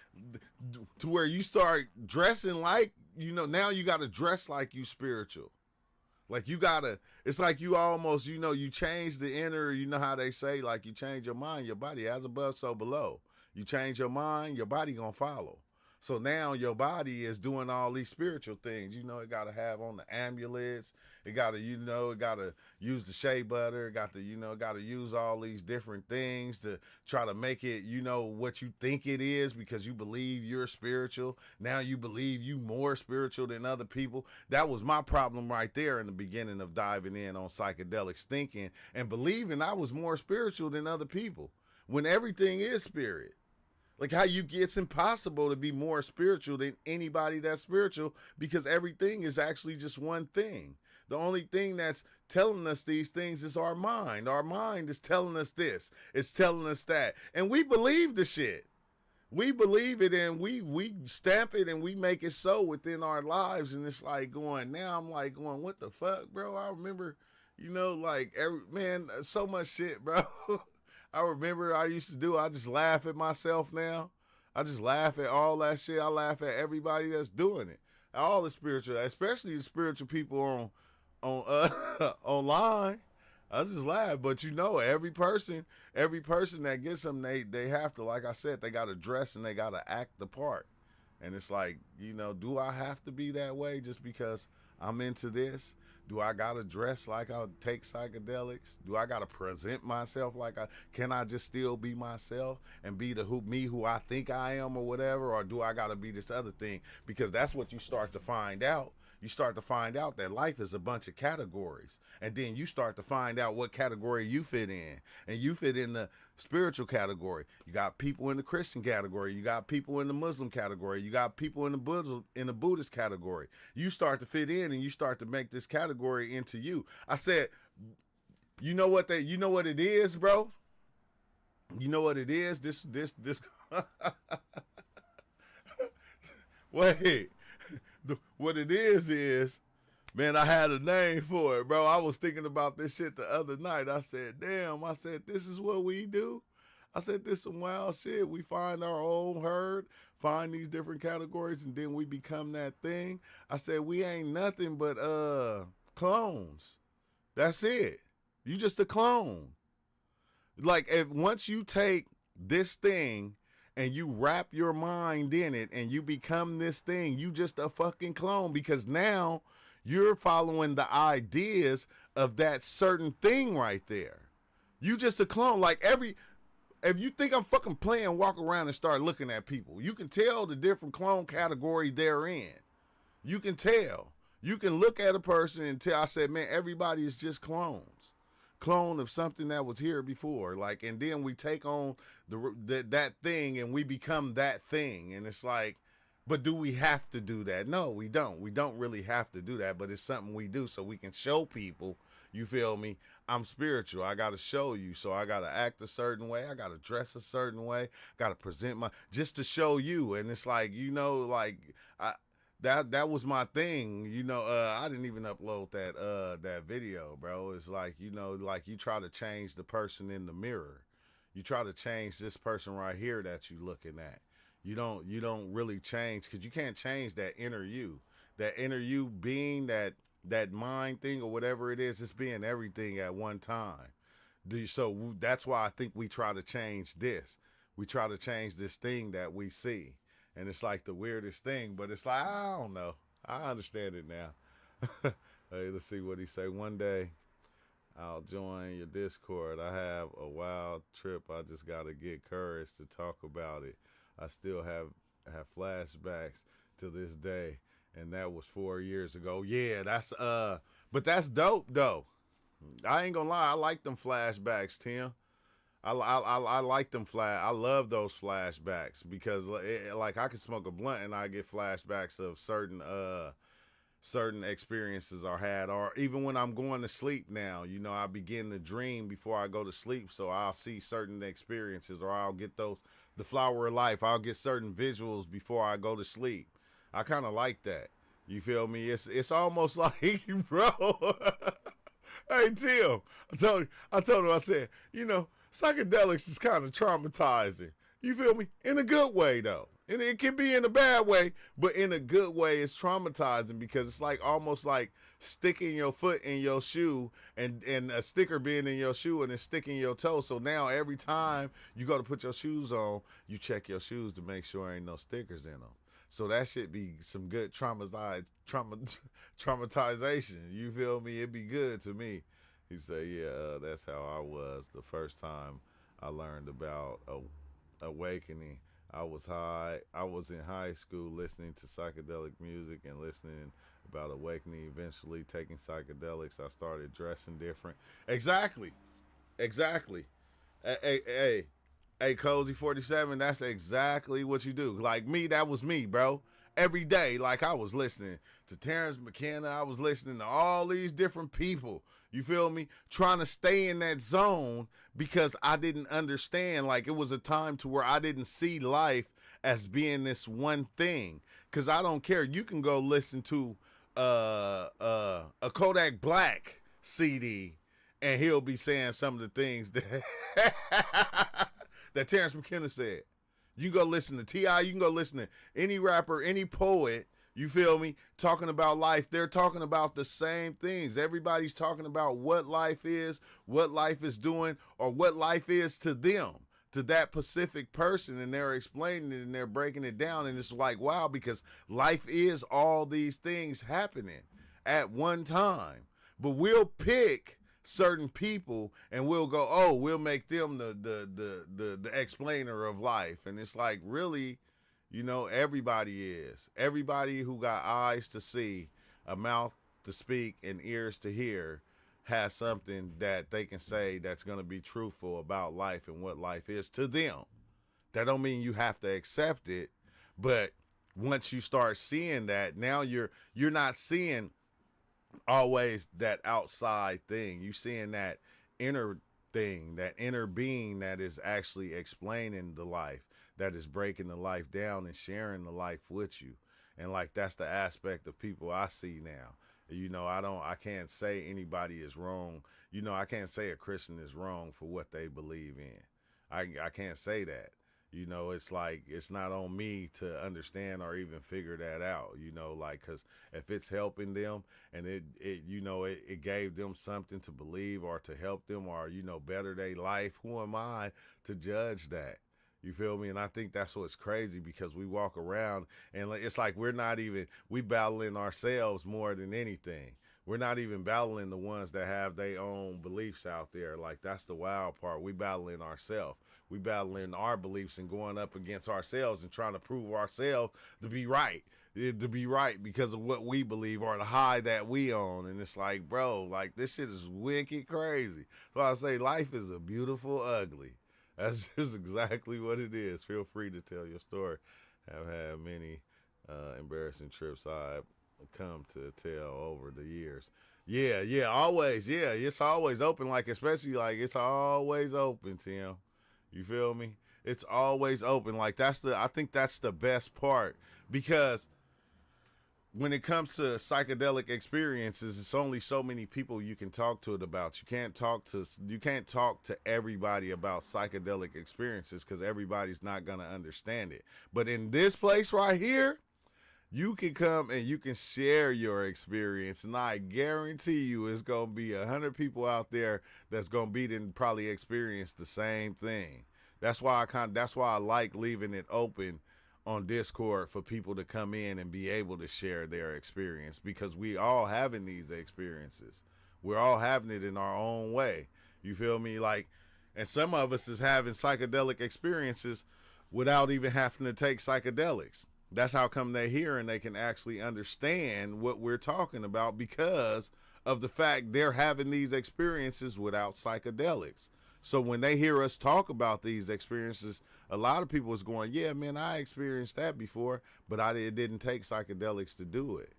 to where you start dressing like, now you got to dress like you spiritual. Like you gotta, it's like you almost, you change the inner, how they say, like you change your mind, your body, as above, so below. You change your mind, your body gonna follow. So now your body is doing all these spiritual things. It got to have on the amulets. It got to, it got to use the shea butter. It got to, got to use all these different things to try to make it, what you think it is because you believe you're spiritual. Now you believe you more spiritual than other people. That was my problem right there in the beginning of diving in on psychedelics, thinking and believing I was more spiritual than other people when everything is spirit. Like how it's impossible to be more spiritual than anybody that's spiritual because everything is actually just one thing. The only thing that's telling us these things is our mind. Our mind is telling us this. It's telling us that. And we believe the shit. We believe it and we stamp it and we make it so within our lives. And it's like now I'm like what the fuck, bro? I remember, so much shit, bro. I remember I used to do. I just laugh at myself now. I just laugh at all that shit. I laugh at everybody that's doing it. All the spiritual, especially the spiritual people on online. I just laugh. But every person that gets them, they have to, like I said, they got to dress and they got to act the part. And it's like, do I have to be that way just because I'm into this? Do I gotta dress like I take psychedelics? Do I gotta present myself like can I just still be myself and be who I think I am or whatever? Or do I gotta be this other thing? Because that's what you start to find out. You start to find out that life is a bunch of categories. And then you start to find out what category you fit in. And you fit in the spiritual category. You got people in the Christian category. You got people in the Muslim category. You got people in the Buddhist category. You start to fit in and you start to make this category into you. I said, you know what it is, bro? You know what it is? This wait. What it is, man, I had a name for it, bro. I was thinking about this shit the other night. I said, damn, this is what we do. I said, this some wild shit. We find our own herd, find these different categories, and then we become that thing. I said, we ain't nothing but clones. That's it. You just a clone. Like, once you take this thing and you wrap your mind in it and you become this thing, you just a fucking clone because now you're following the ideas of that certain thing right there. You just a clone. Like if you think I'm fucking playing, walk around and start looking at people. You can tell the different clone category they're in. You can tell. You can look at a person and tell, I said, man, everybody is just clones. Clone of something that was here before, like, and then we take on that thing and we become that thing. And it's like, but do we have to do that? No, we don't. We don't really have to do that, but it's something we do so we can show people, you feel me, I'm spiritual. I got to show you. So I got to act a certain way. I got to dress a certain way. Got to present just to show you. And it's like, that was my thing, I didn't even upload that video, bro. It's like, like you try to change the person in the mirror. You try to change this person right here that you looking at. You don't really change because you can't change that inner you. That inner you being that mind thing or whatever it is, it's being everything at one time. So that's why I think we try to change this. We try to change this thing that we see. And it's like the weirdest thing, but it's like, I don't know. I understand it now. Hey, let's see what he say. One day, I'll join your Discord. I have a wild trip. I just got to get courage to talk about it. I still have flashbacks to this day, and that was 4 years ago. Yeah, but that's dope, though. I ain't gonna lie. I like them flashbacks, Tim. I like them I love those flashbacks because like I could smoke a blunt and I get flashbacks of certain experiences I had, or even when I'm going to sleep now, I begin to dream before I go to sleep. So I'll see certain experiences, or I'll get the flower of life. I'll get certain visuals before I go to sleep. I kind of like that. You feel me? It's almost like, bro. Hey Tim, I told him, I said, psychedelics is kind of traumatizing. You feel me? In a good way though. And it can be in a bad way, but in a good way, it's traumatizing because it's like almost like sticking your foot in your shoe and a sticker being in your shoe and then sticking your toe. So now every time you go to put your shoes on, you check your shoes to make sure ain't no stickers in them. So that should be some good traumatization. You feel me? It'd be good to me. He said, yeah, that's how I was the first time I learned about awakening. I was high. I was in high school listening to psychedelic music and listening about awakening. Eventually, taking psychedelics, I started dressing different. Exactly. Hey, Cozy 47. That's exactly what you do. Like me, that was me, bro. Every day, like I was listening to Terrence McKenna. I was listening to all these different people. You feel me? Trying to stay in that zone because I didn't understand. Like it was a time to where I didn't see life as being this one thing. Cause I don't care. You can go listen to a Kodak Black CD, and he'll be saying some of the things that that Terrence McKenna said. You can go listen to T.I., you can go listen to any rapper, any poet, you feel me, talking about life. They're talking about the same things. Everybody's talking about what life is doing, or what life is to them, to that specific person, and they're explaining it and they're breaking it down. And it's like, wow, because life is all these things happening at one time. But we'll pick certain people and we'll go, oh, we'll make them the explainer of life. And it's like, really, everybody who got eyes to see, a mouth to speak, and ears to hear has something that they can say that's going to be truthful about life and what life is to them. That don't mean you have to accept it, but once you start seeing that, now you're not seeing always that outside thing. You seeing that inner thing, that inner being that is actually explaining the life, that is breaking the life down and sharing the life with you. And like, that's the aspect of people I see now. I can't say anybody is wrong. I can't say a Christian is wrong for what they believe in. I can't say that. It's like, it's not on me to understand or even figure that out, like, because if it's helping them and it gave them something to believe or to help them or, better their life, who am I to judge that? You feel me? And I think that's what's crazy, because we walk around and it's like we battling ourselves more than anything. We're not even battling the ones that have their own beliefs out there. Like, that's the wild part. We battling ourselves. We battling our beliefs and going up against ourselves and trying to prove ourselves to be right. Because of what we believe or the high that we own. And it's like, bro, like, this shit is wicked crazy. So I say life is a beautiful ugly. That's just exactly what it is. Feel free to tell your story. I've had many embarrassing trips I've come to tell over the years. Yeah, always. Yeah, it's always open. Like, especially, like, it's always open, Tim. You feel me? It's always open. Like, I think that's the best part, because when it comes to psychedelic experiences, it's only so many people you can talk to it about. You can't talk to everybody about psychedelic experiences, because everybody's not going to understand it. But in this place right here, you can come and you can share your experience, and I guarantee you it's going to be 100 people out there that's going to be and probably experience the same thing. That's why I like leaving it open on Discord for people to come in and be able to share their experience, because we all having these experiences. We're all having it in our own way. You feel me? Like, and some of us is having psychedelic experiences without even having to take psychedelics. That's how come they're here and they can actually understand what we're talking about, because of the fact they're having these experiences without psychedelics. So when they hear us talk about these experiences, a lot of people is going, yeah, man, I experienced that before, but it didn't take psychedelics to do it.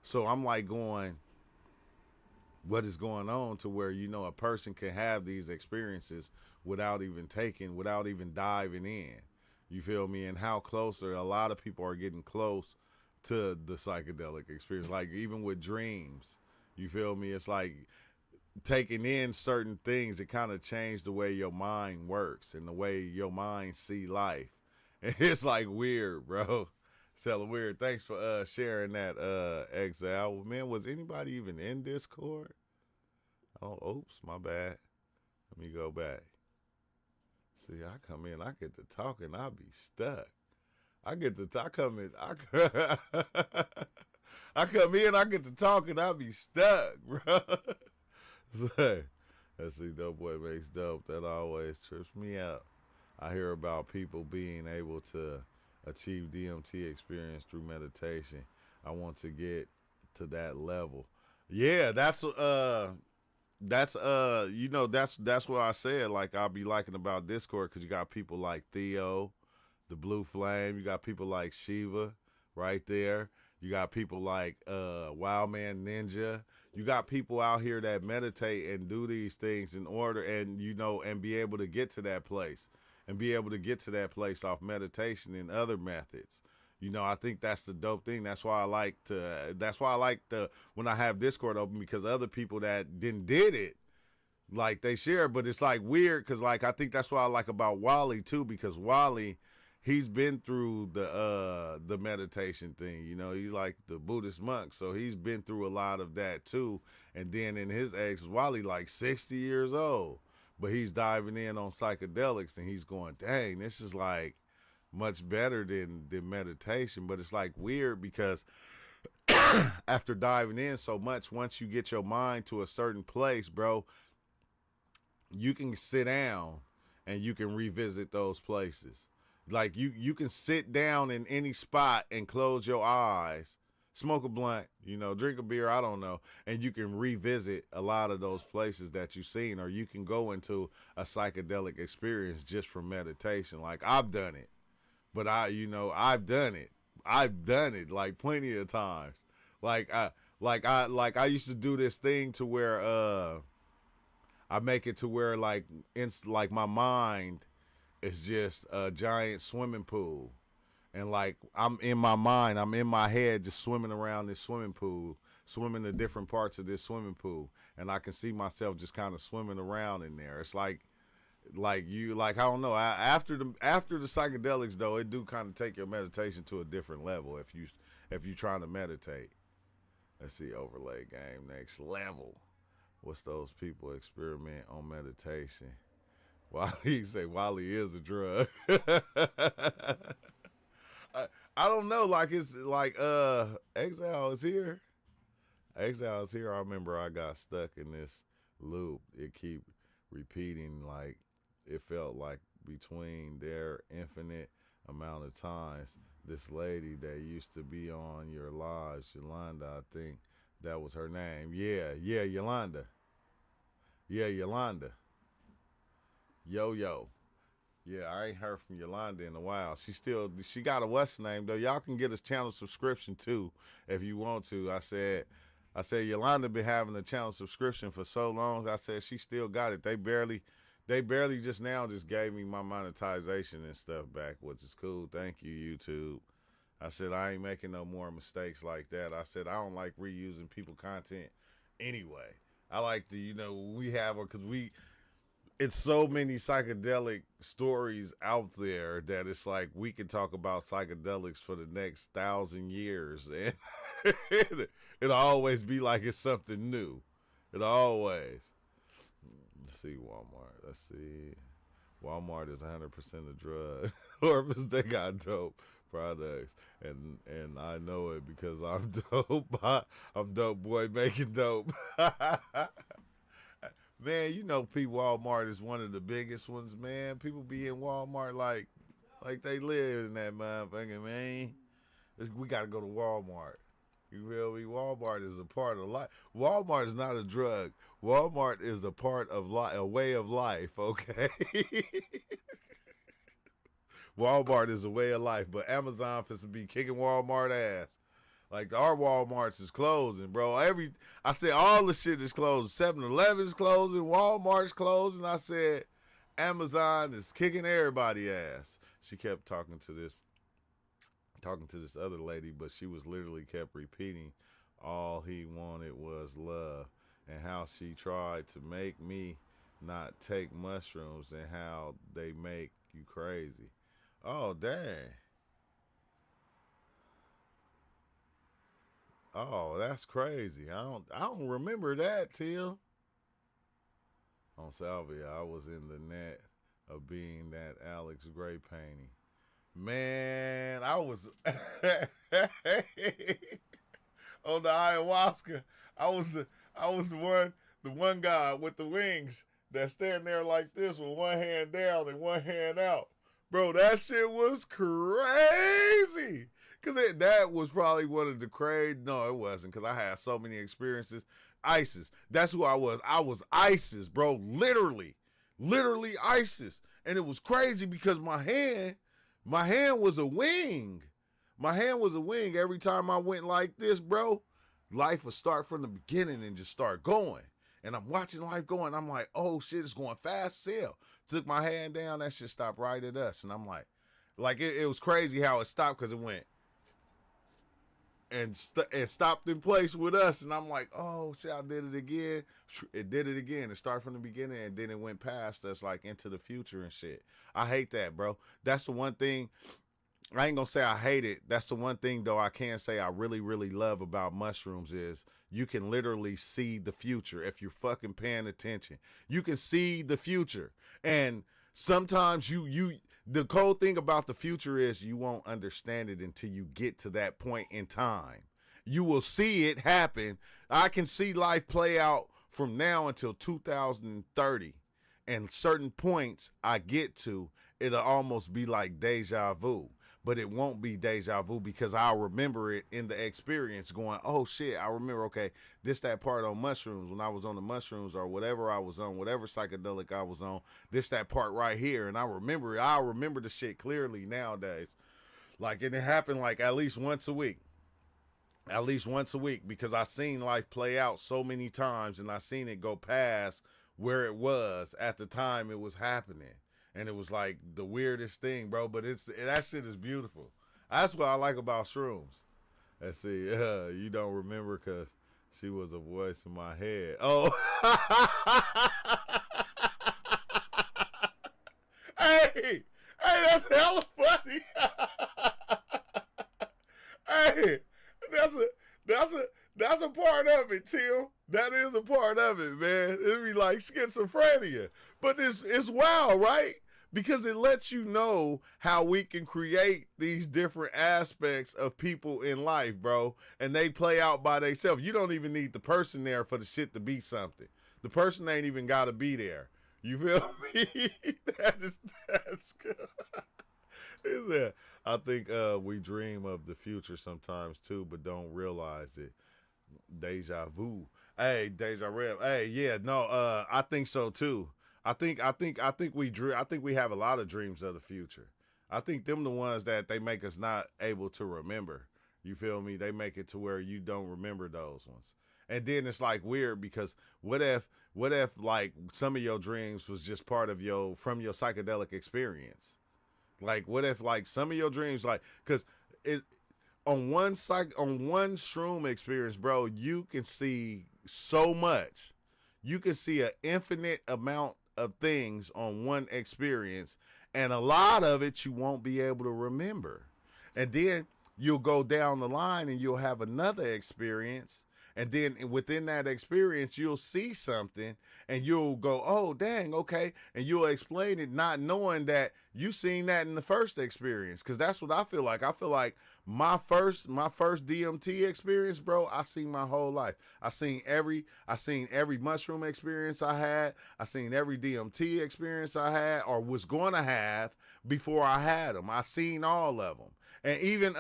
So I'm like going, what is going on to where, you know, a person can have these experiences without even diving in. You feel me? And how closer a lot of people are getting close to the psychedelic experience. Like even with dreams, you feel me? It's like taking in certain things, it kind of changed the way your mind works and the way your mind see life. And it's like weird, bro. It's hella weird. Thanks for sharing that, Exile. Man, was anybody even in Discord? Oh, oops, my bad. Let me go back. See, I come in, I get to talking, I be stuck. I come in, I come in, I get to talking, I be stuck, bro. So, let's see, Dope Boy Makes Dope. That always trips me out. I hear about people being able to achieve DMT experience through meditation. I want to get to that level. Yeah, that's what I said. Like I'll be liking about Discord because you got people like Theo, the Blue Flame. You got people like Shiva, right there. You got people like Wildman Ninja. You got people out here that meditate and do these things in order, and and be able to get to that place, and be able to get to that place off meditation and other methods. I think that's the dope thing. That's why I like to. That's why I like to when I have Discord open, because other people that did it, like they share. But it's like weird because like I think that's what I like about Wally too, because Wally, he's been through the meditation thing. He's like the Buddhist monk, so he's been through a lot of that too. And then in his age, Wally like 60 years old, but he's diving in on psychedelics, and he's going, dang, this is like much better than meditation. But it's like weird because after diving in so much, once you get your mind to a certain place, bro, you can sit down and you can revisit those places. Like you can sit down in any spot and close your eyes, smoke a blunt, drink a beer, I don't know, and you can revisit a lot of those places that you've seen, or you can go into a psychedelic experience just from meditation. Like I've done it. But I've done it. I've done it like plenty of times. I used to do this thing to where I make it to where like my mind is just a giant swimming pool. And like I'm in my mind, I'm in my head just swimming around this swimming pool, swimming the different parts of this swimming pool, and I can see myself just kind of swimming around in there. It's like I don't know, after the psychedelics though, it do kind of take your meditation to a different level if you trying to meditate. Let's see, overlay game next level. What's those people experiment on meditation? Wally say Wally is a drug. I don't know, like it's like Exile is here. Exile is here. I remember I got stuck in this loop. It keep repeating, like it felt like between their infinite amount of times. This lady that used to be on your lives, Yolanda, I think that was her name. Yeah, Yolanda. Yeah, Yolanda. Yo. Yeah, I ain't heard from Yolanda in a while. She got a what's name though. Y'all can get a channel subscription too if you want to. I said Yolanda been having a channel subscription for so long. I said she still got it. They barely just now just gave me my monetization and stuff back, which is cool. Thank you, YouTube. I said I ain't making no more mistakes like that. I said I don't like reusing people content anyway. I like to, we have because it's so many psychedelic stories out there that it's like we can talk about psychedelics for the next 1,000 years, and it'll always be like it's something new. It'll always. Let's see Walmart. Let's see. Walmart is 100% a drug. Or they got dope products, and I know it because I'm dope. I'm dope boy making dope. Man, people, Walmart is one of the biggest ones, man. People be in Walmart like they live in that motherfucking, man. We got to go to Walmart. You feel me? Walmart is a part of life. Walmart is not a drug. Walmart is a part of life, a way of life. Okay. Walmart is a way of life, but Amazon for to be kicking Walmart ass. Like our Walmarts is closing, bro. I said all the shit is closed. 7-Eleven is closing, Walmart's closing. I said Amazon is kicking everybody ass. She kept talking to this other lady, but she was literally kept repeating all he wanted was love, and how she tried to make me not take mushrooms and how they make you crazy. Oh dang. Oh, that's crazy. I don't remember that, Till. On Salvia, I was in the net of being that Alex Gray painting. Man, I was on the ayahuasca. I was the one guy with the wings that stand there like this with one hand down and one hand out. Bro, that shit was crazy. Cause that was probably one of the crazy. No, it wasn't. Cause I had so many experiences. ISIS. That's who I was. I was ISIS, bro. Literally ISIS. And it was crazy because my hand was a wing. My hand was a wing. Every time I went like this, bro, life would start from the beginning and just start going. And I'm watching life going. I'm like, oh shit, it's going fast as hell. Took my hand down, that shit stopped right at us. And I'm like it was crazy how it stopped because it went and stopped in place with us. And I'm like, oh shit, I did it again. It did it again. It started from the beginning and then it went past us like into the future and shit. I hate that, bro. That's the one thing. I ain't gonna say I hate it. That's the one thing though I can say I really, really love about mushrooms is you can literally see the future if you're fucking paying attention. You can see the future. And sometimes the cool thing about the future is you won't understand it until you get to that point in time. You will see it happen. I can see life play out from now until 2030. And certain points I get to, it'll almost be like deja vu. But it won't be deja vu because I'll remember it in the experience going, oh shit, I remember, okay, that part on mushrooms when I was on the mushrooms or whatever I was on, whatever psychedelic I was on, that part right here. And I remember it. I remember the shit clearly nowadays. Like, and it happened like at least once a week. At least once a week because I seen life play out so many times and I seen it go past where it was at the time it was happening. And it was like the weirdest thing, bro. But that shit is beautiful. That's what I like about shrooms. Let's see. You don't remember because she was a voice in my head. Oh. Hey, that's hella funny. Hey, that's a part of it, Tim. That is a part of it, man. It'd be like schizophrenia. But it's wild, right? Because it lets you know how we can create these different aspects of people in life, bro. And they play out by themselves. You don't even need the person there for the shit to be something. The person ain't even got to be there. You feel me? That's good. Is that? I think we dream of the future sometimes too, but don't realize it. Deja vu. Hey, deja rev. Hey, yeah, no, I think so too. I think we have a lot of dreams of the future. I think them the ones that they make us not able to remember. You feel me? They make it to where you don't remember those ones. And then it's like weird because what if like some of your dreams was just part of from your psychedelic experience? Like what if like some of your dreams like cuz it on one shroom experience, bro, you can see so much. You can see an infinite amount of things on one experience, and a lot of it you won't be able to remember. And then you'll go down the line and you'll have another experience. And then within that experience, you'll see something and you'll go, oh, dang, okay. And you'll explain it not knowing that you seen that in the first experience. Because that's what I feel like. I feel like my first DMT experience, bro, I seen my whole life. I seen every mushroom experience I had. I seen every DMT experience I had or was going to have before I had them. I seen all of them. And even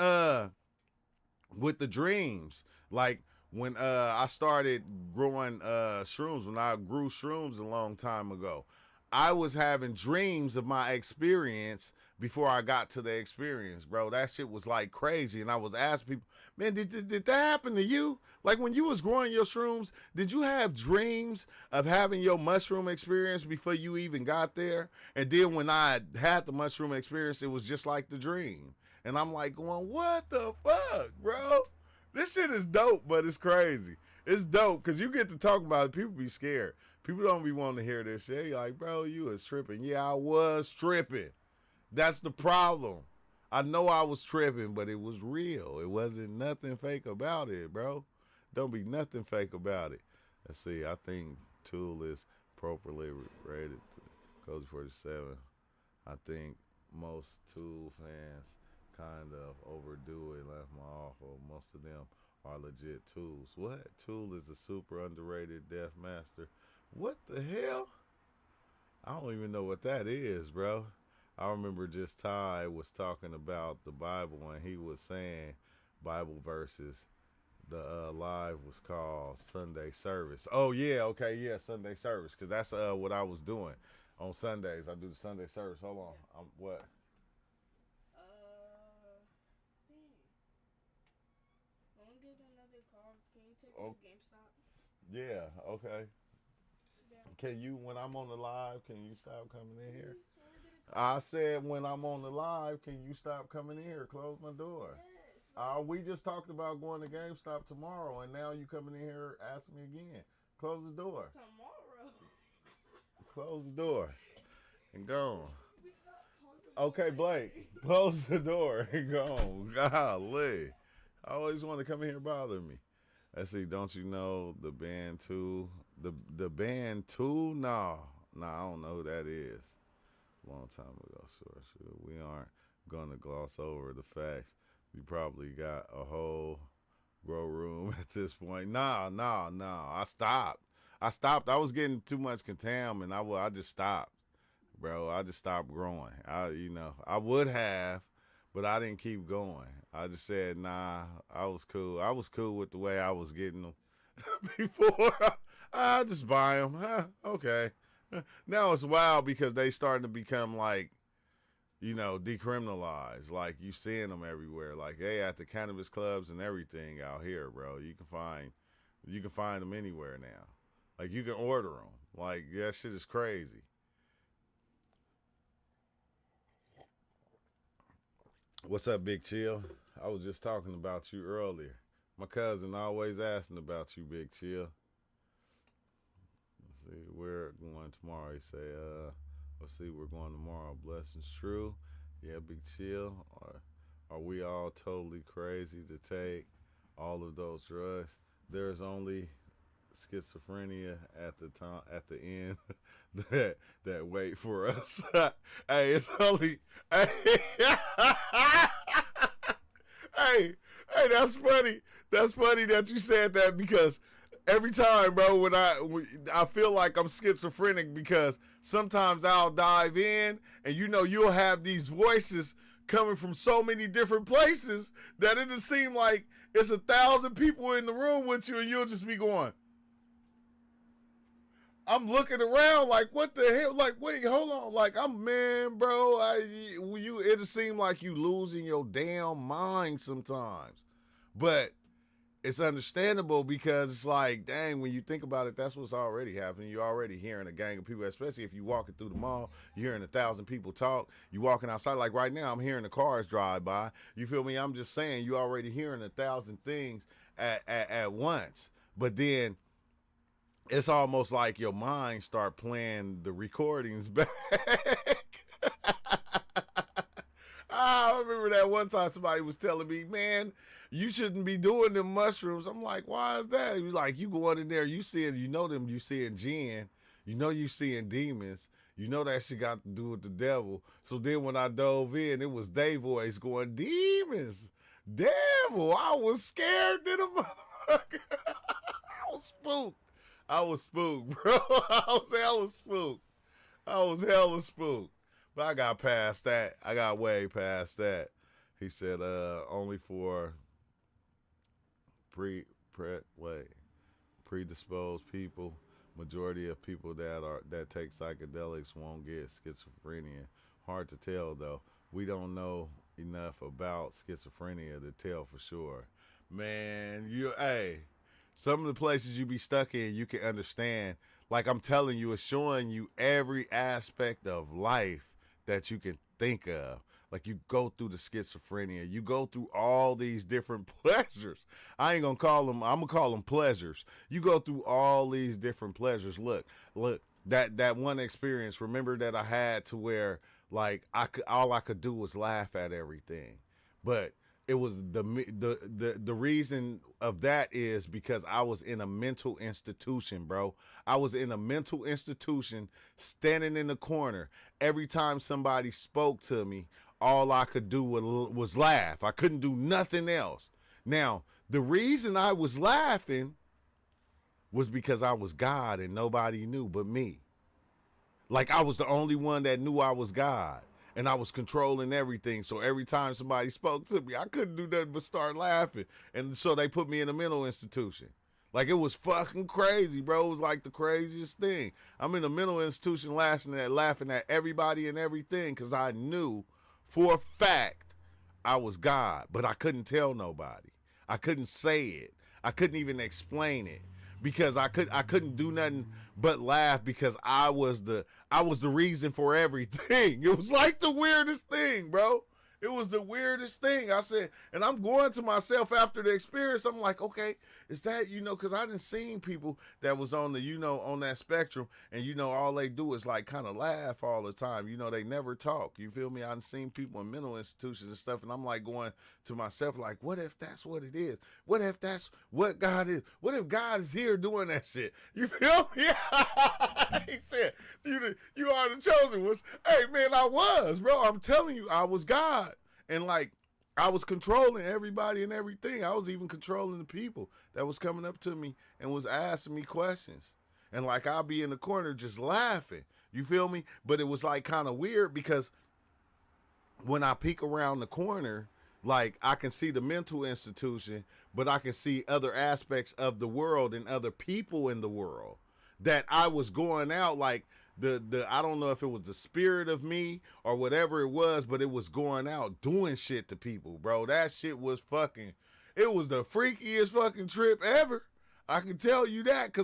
with the dreams. Like when I started growing shrooms, when I grew shrooms a long time ago, I was having dreams of my experience before I got to the experience, bro. That shit was like crazy. And I was asking people, man, did that happen to you? Like when you was growing your shrooms, did you have dreams of having your mushroom experience before you even got there? And then when I had the mushroom experience, it was just like the dream. And I'm like going, what the fuck, bro? This shit is dope, but it's crazy. It's dope because you get to talk about it. People be scared. People don't be wanting to hear this shit. You're like, bro, you was tripping. Yeah, I was tripping. That's the problem. I know I was tripping, but it was real. It wasn't nothing fake about it, bro. Don't be nothing fake about it. Let's see. I think Tool is appropriately rated to Cozy 47. I think most Tool fans kind of overdo it, left my off, or most of them are legit Tools. What? Tool is a super underrated death master. What the hell? I don't even know what that is, bro. I remember just Ty was talking about the Bible and he was saying Bible verses. The live was called Sunday Service. Oh yeah, okay, yeah, Sunday Service, because that's what I was doing on Sundays. I do the Sunday service. Hold on, what? Dang. I'm getting another call. Can you take me Oh, to GameStop? yeah, okay. Yeah. Can you, when I'm on the live, can you stop coming in here? Please, when we get a call. I said when I'm on the live, can you stop coming in here? Close my door. Yes. We just talked about going to GameStop tomorrow, and now you coming in here asking me again. Close the door. Tomorrow. Close the door. And go We not talking on. Okay, about Blake, close the door and go on. Golly. I always want to come in here and bother me. Let's see, don't you know the band Tool? The band Tool? No, I don't know who that is. Long time ago, sure. We aren't gonna gloss over the facts. You probably got a whole grow room at this point. No. I stopped. I was getting too much contam, and I just stopped, bro. I just stopped growing. I would have, but I didn't keep going. I just said, nah, I was cool. I was cool with the way I was getting them before. I just buy them. Okay. Now it's wild because they starting to become like, decriminalized. Like you seeing them everywhere. Like, hey, at the cannabis clubs and everything out here, bro. You can find them anywhere now. Like you can order them. Like that shit is crazy. What's up, Big Chill? I was just talking about you earlier. My cousin always asking about you, Big Chill. Let's see, we're going tomorrow. He say, let's see, we're going tomorrow. Blessings true. Yeah, Big Chill. Are we all totally crazy to take all of those drugs? There's only schizophrenia at the end that wait for us. Hey, it's only hey, that's funny. That's funny that you said that because every time, bro, when I feel like I'm schizophrenic because sometimes I'll dive in and you'll have these voices coming from so many different places that it just seems like it's 1,000 people in the room with you and you'll just be going. I'm looking around like, what the hell? Like, wait, hold on. Like, man, bro, it just seems like you losing your damn mind sometimes. But it's understandable because it's like, dang, when you think about it, that's what's already happening. You're already hearing a gang of people, especially if you're walking through the mall, you're hearing 1,000 people talk. You walking outside, like right now, I'm hearing the cars drive by. You feel me? I'm just saying, you already hearing 1,000 things at once. But then it's almost like your mind start playing the recordings back. I remember that one time somebody was telling me, man, you shouldn't be doing them mushrooms. I'm like, why is that? He was like, you going in there, you seeing jinn, you seeing demons, that shit got to do with the devil. So then when I dove in, it was their voice going, demons, devil. I was scared to the motherfucker. I was spooked, bro. I was hella spooked. But I got past that. I got way past that. He said, only for wait, predisposed people. Majority of people that take psychedelics won't get schizophrenia. Hard to tell though. We don't know enough about schizophrenia to tell for sure. Man, hey, some of the places you be stuck in, you can understand. Like I'm telling you, it's showing you every aspect of life that you can think of. Like you go through the schizophrenia, you go through all these different pleasures. I ain't gonna call them. I'm gonna call them pleasures. You go through all these different pleasures. Look. That one experience. Remember that I had to where like all I could do was laugh at everything, but it was the reason of that is because I was in a mental institution, bro. I was in a mental institution, standing in the corner. Every time somebody spoke to me, all I could do was laugh. I couldn't do nothing else. Now, the reason I was laughing was because I was God and nobody knew but me. Like I was the only one that knew I was God. And I was controlling everything. So every time somebody spoke to me, I couldn't do nothing but start laughing. And so they put me in a mental institution. Like it was fucking crazy, bro. It was like the craziest thing. I'm in a mental institution laughing at everybody and everything because I knew for a fact I was God. But I couldn't tell nobody. I couldn't say it. I couldn't even explain it. Because I couldn't do nothing but laugh because I was the reason for everything. It was like the weirdest thing, bro. It was the weirdest thing. I said, and I'm going to myself after the experience. I'm like, okay, is that, because I done seen people that was on the, on that spectrum, and all they do is like kind of laugh all the time. They never talk. You feel me? I done seen people in mental institutions and stuff, and I'm like going to myself like, what if that's what it is? What if that's what God is? What if God is here doing that shit? You feel me? He said, you are the chosen ones. Hey, man, I was, bro. I'm telling you, I was God. And like, I was controlling everybody and everything. I was even controlling the people that was coming up to me and was asking me questions. And like, I'll be in the corner just laughing. You feel me? But it was like kind of weird because when I peek around the corner, like I can see the mental institution, but I can see other aspects of the world and other people in the world that I was going out like, I don't know if it was the spirit of me or whatever it was, but it was going out doing shit to people, bro. That shit was it was the freakiest fucking trip ever. I can tell you that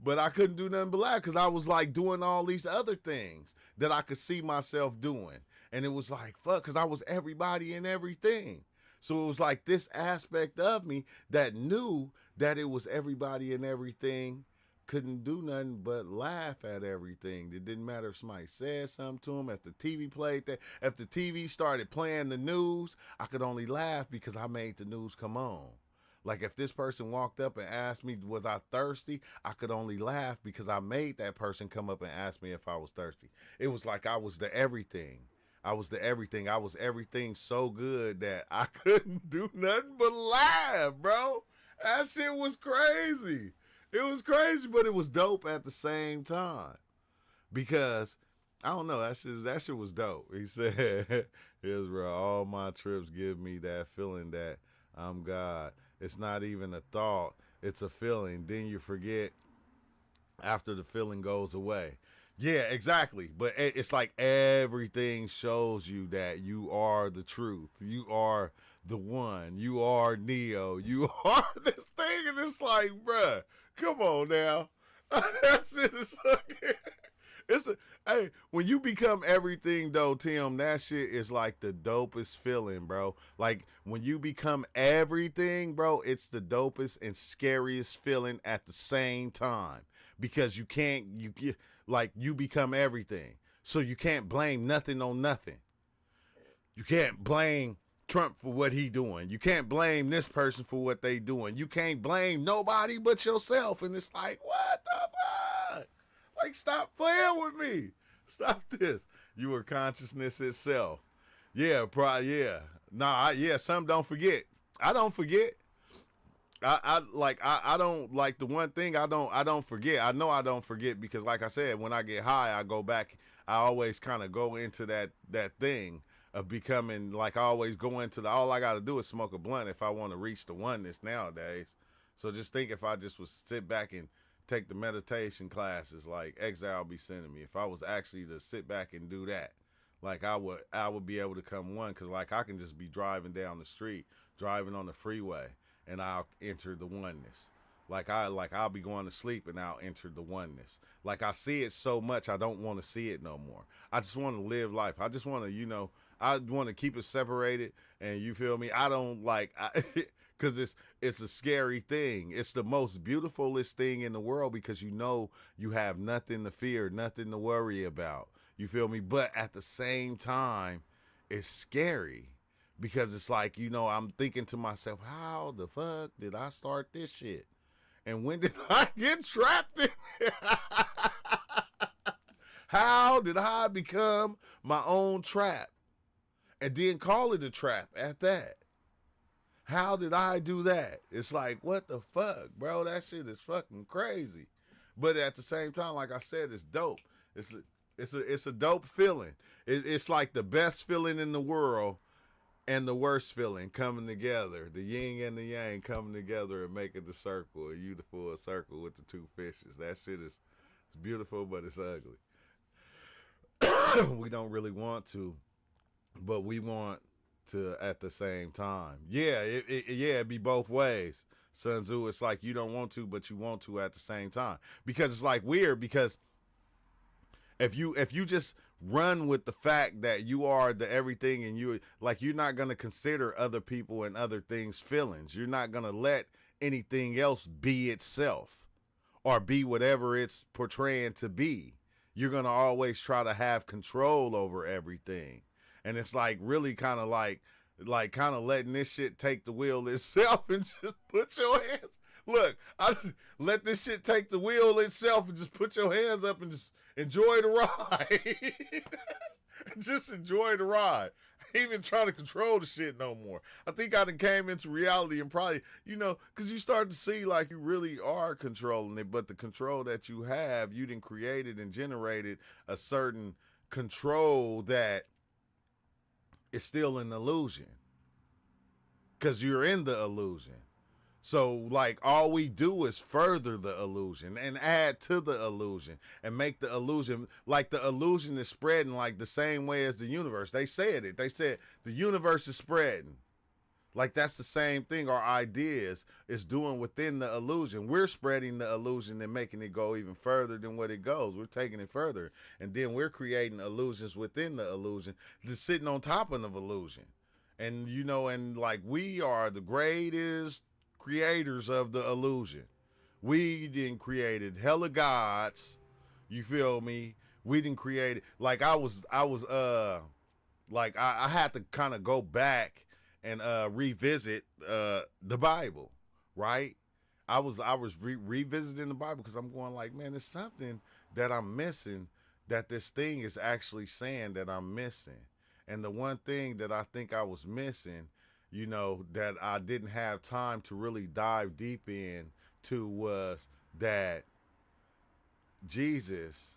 but I couldn't do nothing but laugh because I was like doing all these other things that I could see myself doing. And it was like, fuck, because I was everybody and everything. So it was like this aspect of me that knew that it was everybody and everything. Couldn't do nothing but laugh at everything. It didn't matter if somebody said something to him, if the TV played that, if the TV started playing the news, I could only laugh because I made the news come on. Like if this person walked up and asked me, was I thirsty? I could only laugh because I made that person come up and ask me if I was thirsty. It was like I was the everything. I was the everything. I was everything so good that I couldn't do nothing but laugh, bro. That shit was crazy. It was crazy, but it was dope at the same time. Because, I don't know, that shit was dope. He said, Israel, all my trips give me that feeling that I'm God. It's not even a thought. It's a feeling. Then you forget after the feeling goes away. Yeah, exactly. But it's like everything shows you that you are the truth. You are the one. You are Neo. You are this thing. And it's like, bruh. Come on now. That shit is fucking. Hey, when you become everything though, Tim, that shit is like the dopest feeling, bro. Like when you become everything, bro, it's the dopest and scariest feeling at the same time. Because you become everything. So you can't blame nothing on nothing. You can't blame Trump for what he doing. You can't blame this person for what they doing. You can't blame nobody but yourself. And it's like, what the fuck? Like, stop playing with me. Stop this. You are consciousness itself. Yeah, yeah. Some don't forget. I don't forget. I don't like the one thing I don't forget. I know I don't forget because like I said, when I get high, I go back. I always kind of go into that thing of becoming like I always go into the all I gotta do is smoke a blunt if I want to reach the oneness nowadays. So just think if I just was sit back and take the meditation classes like Exile be sending me, if I was actually to sit back and do that, like I would be able to come one because like I can just be driving down the street, driving on the freeway, and I'll enter the oneness. I'll be going to sleep and I'll enter the oneness. Like I see it so much I don't want to see it no more. I just want to live life. I just want to, I want to keep it separated, and you feel me? I don't like because it's a scary thing. It's the most beautifulest thing in the world because you have nothing to fear, nothing to worry about. You feel me? But at the same time, it's scary because it's like, I'm thinking to myself, how the fuck did I start this shit? And when did I get trapped in it? How did I become my own trap? And then call it a trap at that. How did I do that? It's like, what the fuck, bro? That shit is fucking crazy. But at the same time, like I said, it's dope. It's a dope feeling. It's like the best feeling in the world and the worst feeling coming together. The yin and the yang coming together and making the circle, a beautiful circle with the two fishes. That shit is it's beautiful, but it's ugly. We don't really want to, but we want to at the same time. Yeah, it'd be both ways. Sun Tzu, it's like you don't want to, but you want to at the same time. Because it's like weird because if you just run with the fact that you are the everything and you're not going to consider other people and other things feelings. You're not going to let anything else be itself or be whatever it's portraying to be. You're going to always try to have control over everything. And it's like really kind of like kind of letting this shit take the wheel itself and just put your hands. Look, I just let this shit take the wheel itself and just put your hands up and just enjoy the ride. Just enjoy the ride. I ain't even trying to control the shit no more. I think I done came into reality and probably, because you start to see like you really are controlling it, but the control that you have, you done created and generated a certain control that is still an illusion. Because you're in the illusion. So, like, all we do is further the illusion and add to the illusion and make the illusion, like the illusion is spreading like the same way as the universe. They said it. They said the universe is spreading. Like, that's the same thing our ideas is doing within the illusion. We're spreading the illusion and making it go even further than what it goes. We're taking it further. And then we're creating illusions within the illusion, just sitting on top of the illusion. And, and like we are the greatest creators of the illusion. We didn't created hella gods. You feel me? We didn't create it. Like I had to kind of go back and revisit the Bible, right? I was revisiting the Bible because I'm going like, man, there's something that I'm missing that this thing is actually saying that I'm missing. And the one thing that I think I was missing, that I didn't have time to really dive deep in to was that Jesus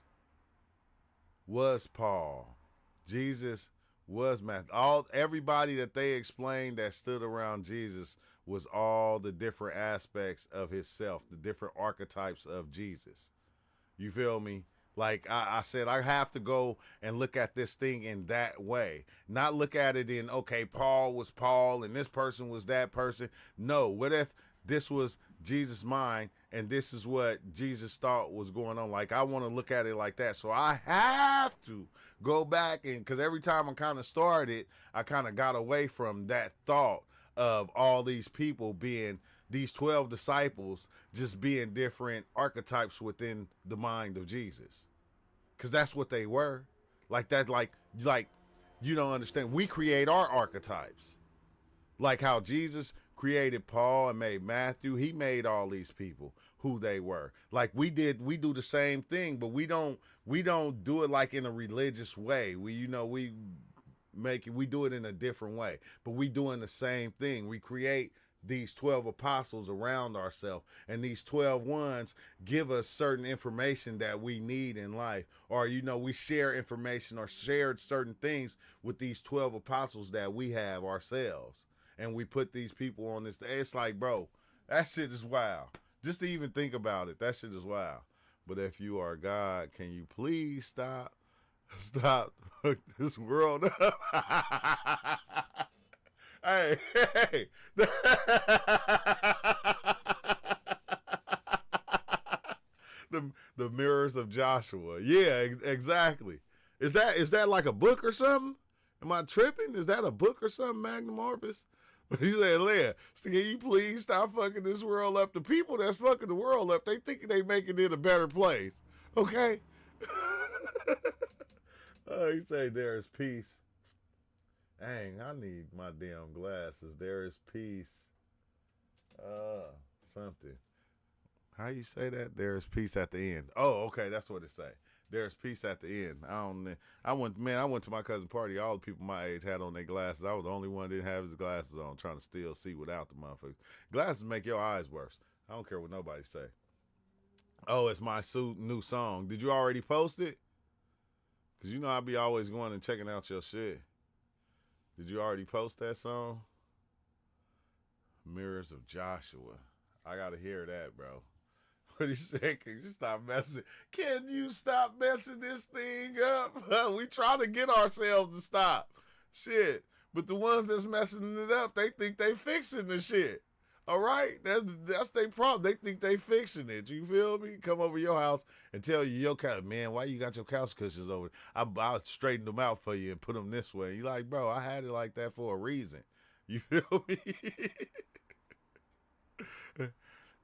was Paul. Jesus was Matthew. Everybody that they explained that stood around Jesus was all the different aspects of himself, the different archetypes of Jesus. You feel me? Like I said, I have to go and look at this thing in that way. Not look at it in, okay, Paul was Paul and this person was that person. No, what if this was Jesus' mind and this is what Jesus thought was going on? Like, I want to look at it like that. So I have to go back and, because every time I kind of started, I kind of got away from that thought of all these people being these 12 disciples just being different archetypes within the mind of Jesus. Because that's what they were. Like that, like you don't understand. We create our archetypes. Like how Jesus created Paul and made Matthew. He made all these people who they were. Like we do the same thing, but we don't do it like in a religious way. We do it in a different way, but we doing the same thing. We create these 12 apostles around ourselves, and these 12 ones give us certain information that we need in life, or we share information or shared certain things with these 12 apostles that we have ourselves, and we put these people on this. It's like, bro, that shit is wild. Just to even think about it, that shit is wild. But if you are God, can you please stop this world up? Hey, hey. The mirrors of Joshua. Yeah, exactly. Is that like a book or something? Am I tripping? Is that a book or something, Magnum Opus? He said, Leah, can you please stop fucking this world up? The people that's fucking the world up, they think they making it a better place. Okay? He said, there is peace. Dang, I need my damn glasses. There is peace. Something. How you say that? There is peace at the end. Oh, okay, that's what it say. There's peace at the end. I went to my cousin's party. All the people my age had on their glasses. I was the only one that didn't have his glasses on, trying to still see without the motherfuckers. Glasses make your eyes worse. I don't care what nobody say. Oh, it's my new song. Did you already post it? Because I be always going and checking out your shit. Did you already post that song? Mirrors of Joshua. I got to hear that, bro. What he said, can you stop messing? Can you stop messing this thing up? We try to get ourselves to stop. Shit. But the ones that's messing it up, they think they fixing the shit. All right? That's their problem. They think they fixing it. You feel me? Come over your house and tell you, your couch, man, why you got your couch cushions over there? I'll straighten them out for you and put them this way. You like, bro, I had it like that for a reason. You feel me?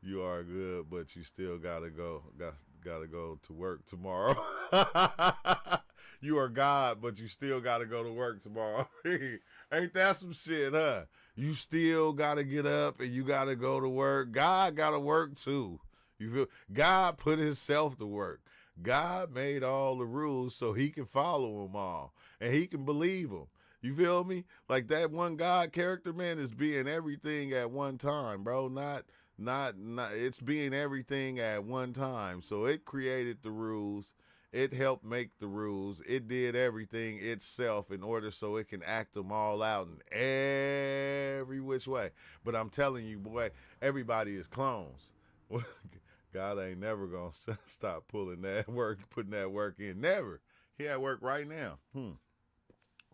You are good, but you still gotta go. Gotta go to work tomorrow. You are God, but you still gotta go to work tomorrow. Ain't that some shit, huh? You still gotta get up and you gotta go to work. God gotta work too. You feel? God put himself to work. God made all the rules so he can follow them all and he can believe them. You feel me? Like that one God character, man, is being everything at one time, bro. Not it's being everything at one time. So it created the rules. It helped make the rules. It did everything itself in order so it can act them all out in every which way. But I'm telling you, boy, everybody is clones. God ain't never gonna stop putting that work in. Never. He at work right now.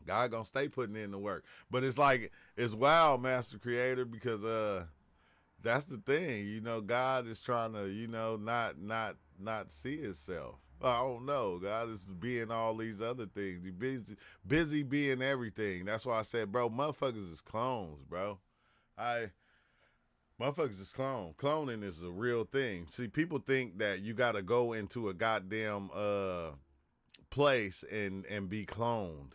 God gonna stay putting in the work. But it's like, it's wild, Master Creator, because that's the thing, God is trying to, not see himself. I don't know. God is being all these other things. He busy being everything. That's why I said, bro, motherfuckers is clones, bro. Motherfuckers is clone. Cloning is a real thing. See, people think that you got to go into a goddamn place and be cloned.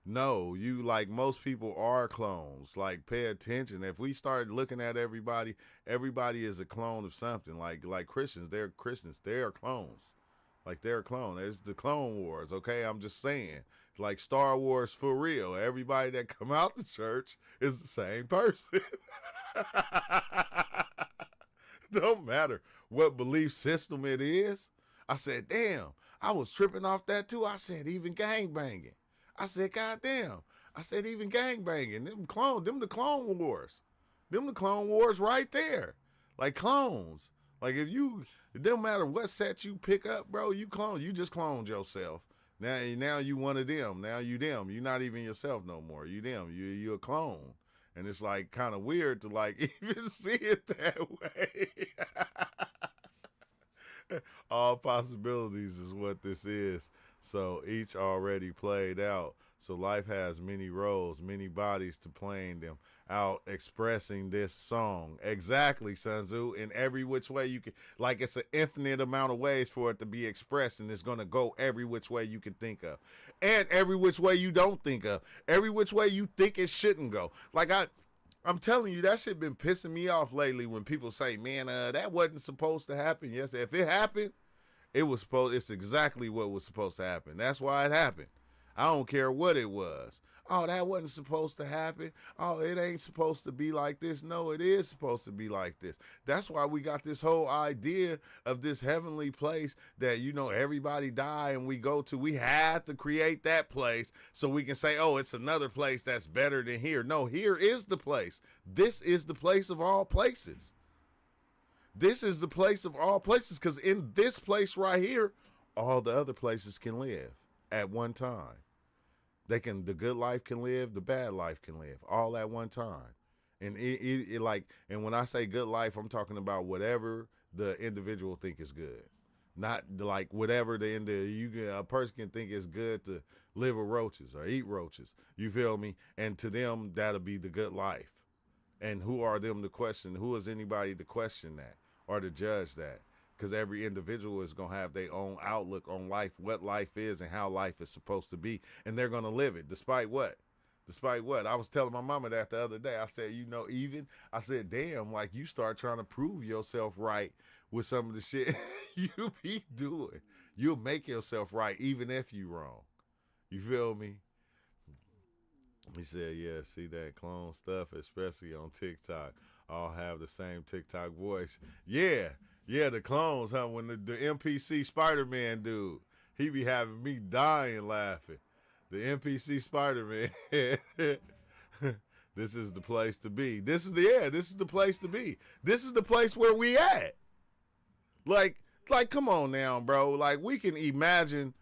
No, like most people are clones. Like, pay attention. If we start looking at everybody is a clone of something. Like Christians, they're Christians. They are clones. Like, they're a clone. It's the Clone Wars, okay? I'm just saying. Like Star Wars for real. Everybody that come out the church is the same person. Don't matter what belief system it is. I said, damn, I was tripping off that too. I said, even gangbanging. I said, God damn. I said, even gangbanging. Them the Clone Wars. Them the Clone Wars right there. Like clones. Like it don't matter what set you pick up, bro, you just cloned yourself. Now you one of them. Now you them. You're not even yourself no more. You them. You a clone. And it's like kind of weird to like even see it that way. All possibilities is what this is. So each already played out. So life has many roles, many bodies to playing them out, expressing this song. Exactly, Sun Tzu. In every which way you can, like it's an infinite amount of ways for it to be expressed, and it's going to go every which way you can think of. And every which way you don't think of. Every which way you think it shouldn't go. Like I'm telling you, that shit been pissing me off lately when people say, man, that wasn't supposed to happen. Yes, if it happened, it's exactly what was supposed to happen. That's why it happened. I don't care what it was. Oh, that wasn't supposed to happen. Oh, it ain't supposed to be like this. No, it is supposed to be like this. That's why we got this whole idea of this heavenly place that, everybody die and we go to. We had to create that place so we can say, oh, it's another place that's better than here. No, here is the place. This is the place of all places. This is the place of all places, because in this place right here, all the other places can live at one time. The good life can live, the bad life can live, all at one time. And and when I say good life, I'm talking about whatever the individual think is good. Not like whatever a person can think is good to live with roaches or eat roaches. You feel me? And to them, that'll be the good life. And who are them to question? Who is anybody to question that or to judge that? Because every individual is going to have their own outlook on life, what life is and how life is supposed to be. And they're going to live it despite what? Despite what? I was telling my mama that the other day. I said, I said, damn, like you start trying to prove yourself right with some of the shit you be doing. You'll make yourself right even if you wrong. You feel me? He said, yeah, see that clone stuff, especially on TikTok. All have the same TikTok voice. Yeah, the clones, huh? When the NPC Spider-Man dude, he be having me dying laughing. The NPC Spider-Man. This is the place to be. This is the place to be. This is the place where we at. Like, come on now, bro. Like, we can imagine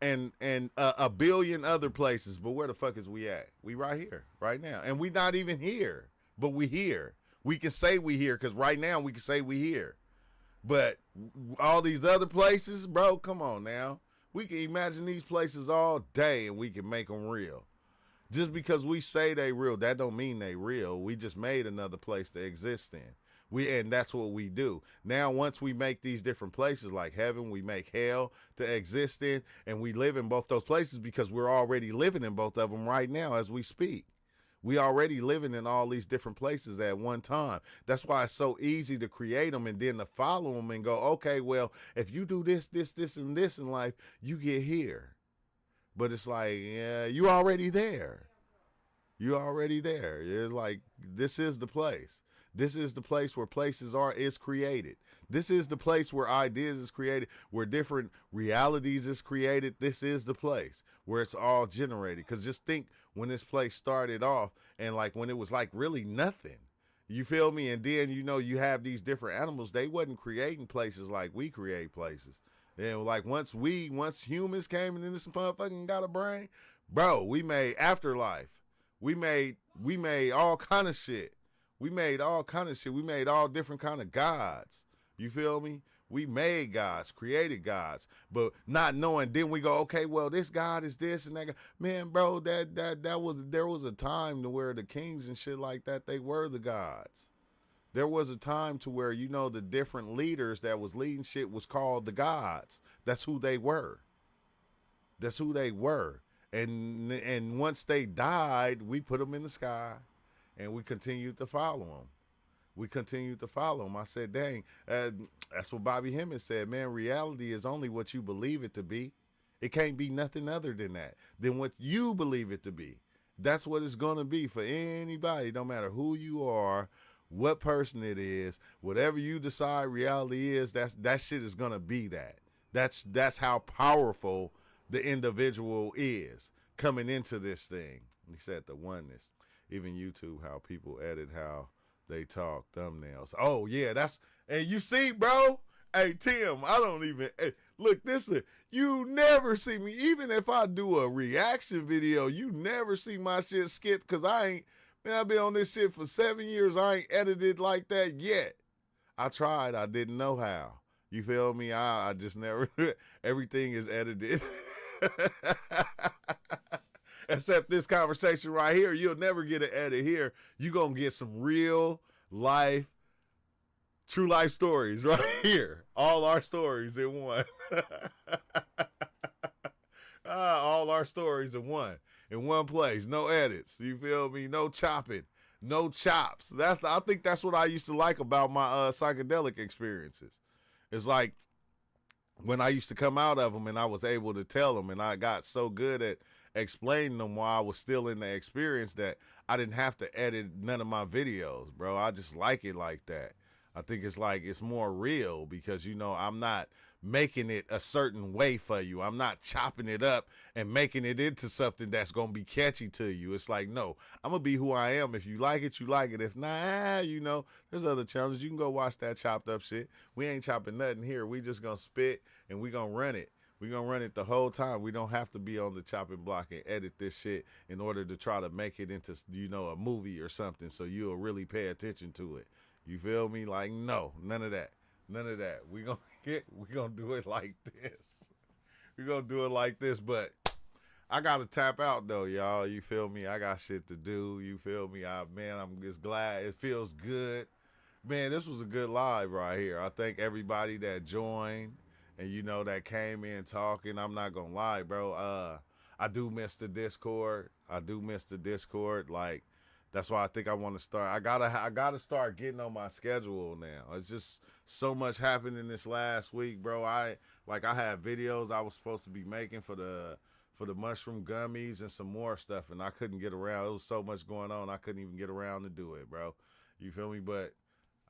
and a billion other places, but where the fuck is we at? We right here, right now. And we not even here, but we here. We can say we here, because right now we can say we here. But all these other places, bro, come on now. We can imagine these places all day and we can make them real. Just because we say they real, that don't mean they real. We just made another place to exist in. And that's what we do. Now, once we make these different places like heaven, we make hell to exist in, and we live in both those places because we're already living in both of them right now as we speak. We already living in all these different places at one time. That's why it's so easy to create them and then to follow them and go, okay, well, if you do this, and this in life, you get here. But it's like, yeah, you already there. You already there. It's like, this is the place. This is the place where is created. This is the place where ideas is created, where different realities is created. This is the place where it's all generated. Because just think when this place started off and like when it was like really nothing. You feel me? And then, you have these different animals. They wasn't creating places like we create places. And like once humans came and in this motherfucking got a brain, bro, we made afterlife. We made all kind of shit. We made all kind of shit. We made all different kind of gods. You feel me? We made gods, created gods, but not knowing. Then we go, okay, well, this God is this and that. Man, bro, there was a time to where the kings and shit like that, they were the gods. There was a time to where, the different leaders that was leading shit was called the gods. That's who they were. That's who they were. And once they died, we put them in the sky and we continued to follow them. I said, dang, that's what Bobby Hemmings said, man, reality is only what you believe it to be. It can't be nothing other than that, than what you believe it to be. That's what it's going to be for anybody, no matter who you are, what person it is, whatever you decide reality is, that shit is going to be that. That's how powerful the individual is coming into this thing. He said the oneness. Even YouTube, how people edit how they talk, thumbnails. Oh, yeah, and you see, bro, hey, Tim, I don't even, look, you never see me, even if I do a reaction video, you never see my shit skip, because I've been on this shit for 7 years, I ain't edited like that yet. I tried, I didn't know how. You feel me? I just never, everything is edited. Except this conversation right here, you'll never get an edit here. You're going to get some real life, true life stories right here. All our stories in one. All our stories in one place. No edits. You feel me? No chopping. No chops. I think that's what I used to like about my psychedelic experiences. It's like when I used to come out of them and I was able to tell them, and I got so good explaining them while I was still in the experience that I didn't have to edit none of my videos, bro. I just like it like that. I think it's like it's more real because I'm not making it a certain way for you. I'm not chopping it up and making it into something that's gonna be catchy to you. It's like, no, I'm gonna be who I am. If you like it, you like it. If not, there's other challenges. You can go watch that chopped up shit. We ain't chopping nothing here. We just gonna spit and we gonna run it. We gonna run it the whole time. We don't have to be on the chopping block and edit this shit in order to try to make it into a movie or something so you'll really pay attention to it. You feel me? Like, no, none of that. None of that. We gonna do it like this. We gonna do it like this, but I gotta tap out though, y'all. You feel me? I got shit to do. You feel me? I'm just glad. It feels good. Man, this was a good live right here. I thank everybody that joined and that came in talking. I'm not gonna lie, bro. I do miss the Discord. Like, that's why I think I want to start. I gotta start getting on my schedule now. It's just so much happening this last week, bro. I had videos I was supposed to be making for the mushroom gummies and some more stuff, and I couldn't get around. There was so much going on, I couldn't even get around to do it, bro. You feel me? But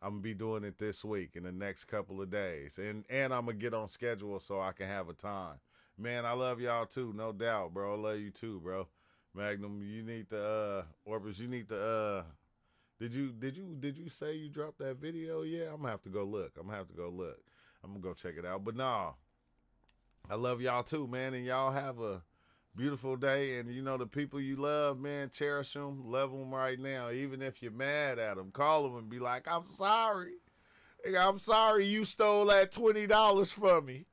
I'm gonna be doing it this week in the next couple of days, and I'm gonna get on schedule so I can have a time. Man, I love y'all too, no doubt, bro. I love you too, bro. Magnum, you need the Orbis, you need the did you say you dropped that video? Yeah, I'm gonna have to go look. I'm gonna go check it out. But nah, I love y'all too, man, and y'all have a beautiful day. And the people you love, man, cherish them, love them right now. Even if you're mad at them, call them and be like, I'm sorry. I'm sorry you stole that $20 from me.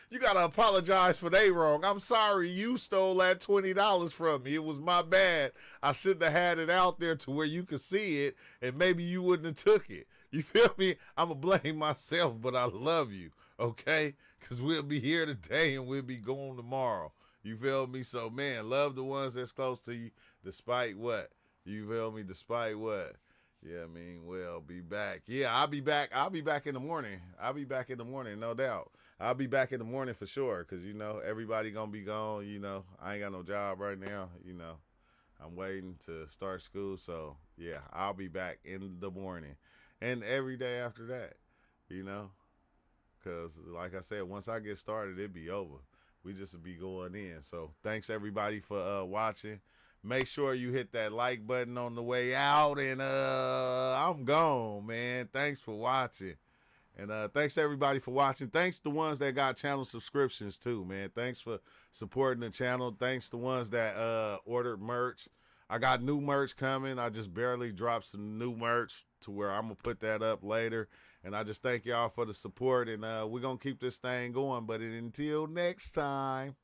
You gotta apologize for they wrong. I'm sorry you stole that $20 from me. It was my bad. I shouldn't have had it out there to where you could see it, and maybe you wouldn't have took it. You feel me? I'ma blame myself, but I love you, okay? Because we'll be here today and we'll be going tomorrow. You feel me? So, man, love the ones that's close to you, despite what? You feel me? Despite what? Yeah, we'll be back. Yeah, I'll be back. I'll be back in the morning. No doubt. I'll be back in the morning for sure, because, everybody going to be gone. I ain't got no job right now. I'm waiting to start school. So, yeah, I'll be back in the morning and every day after that, because, like I said, once I get started, it'll be over. We just be going in. So, thanks, everybody, for watching. Make sure you hit that like button on the way out, and I'm gone, man. Thanks for watching. And thanks everybody for watching. Thanks the ones that got channel subscriptions too, man. Thanks for supporting the channel. Thanks the ones that ordered merch. I got new merch coming. I just barely dropped some new merch to where I'm going to put that up later. And I just thank y'all for the support. And we're going to keep this thing going. But until next time.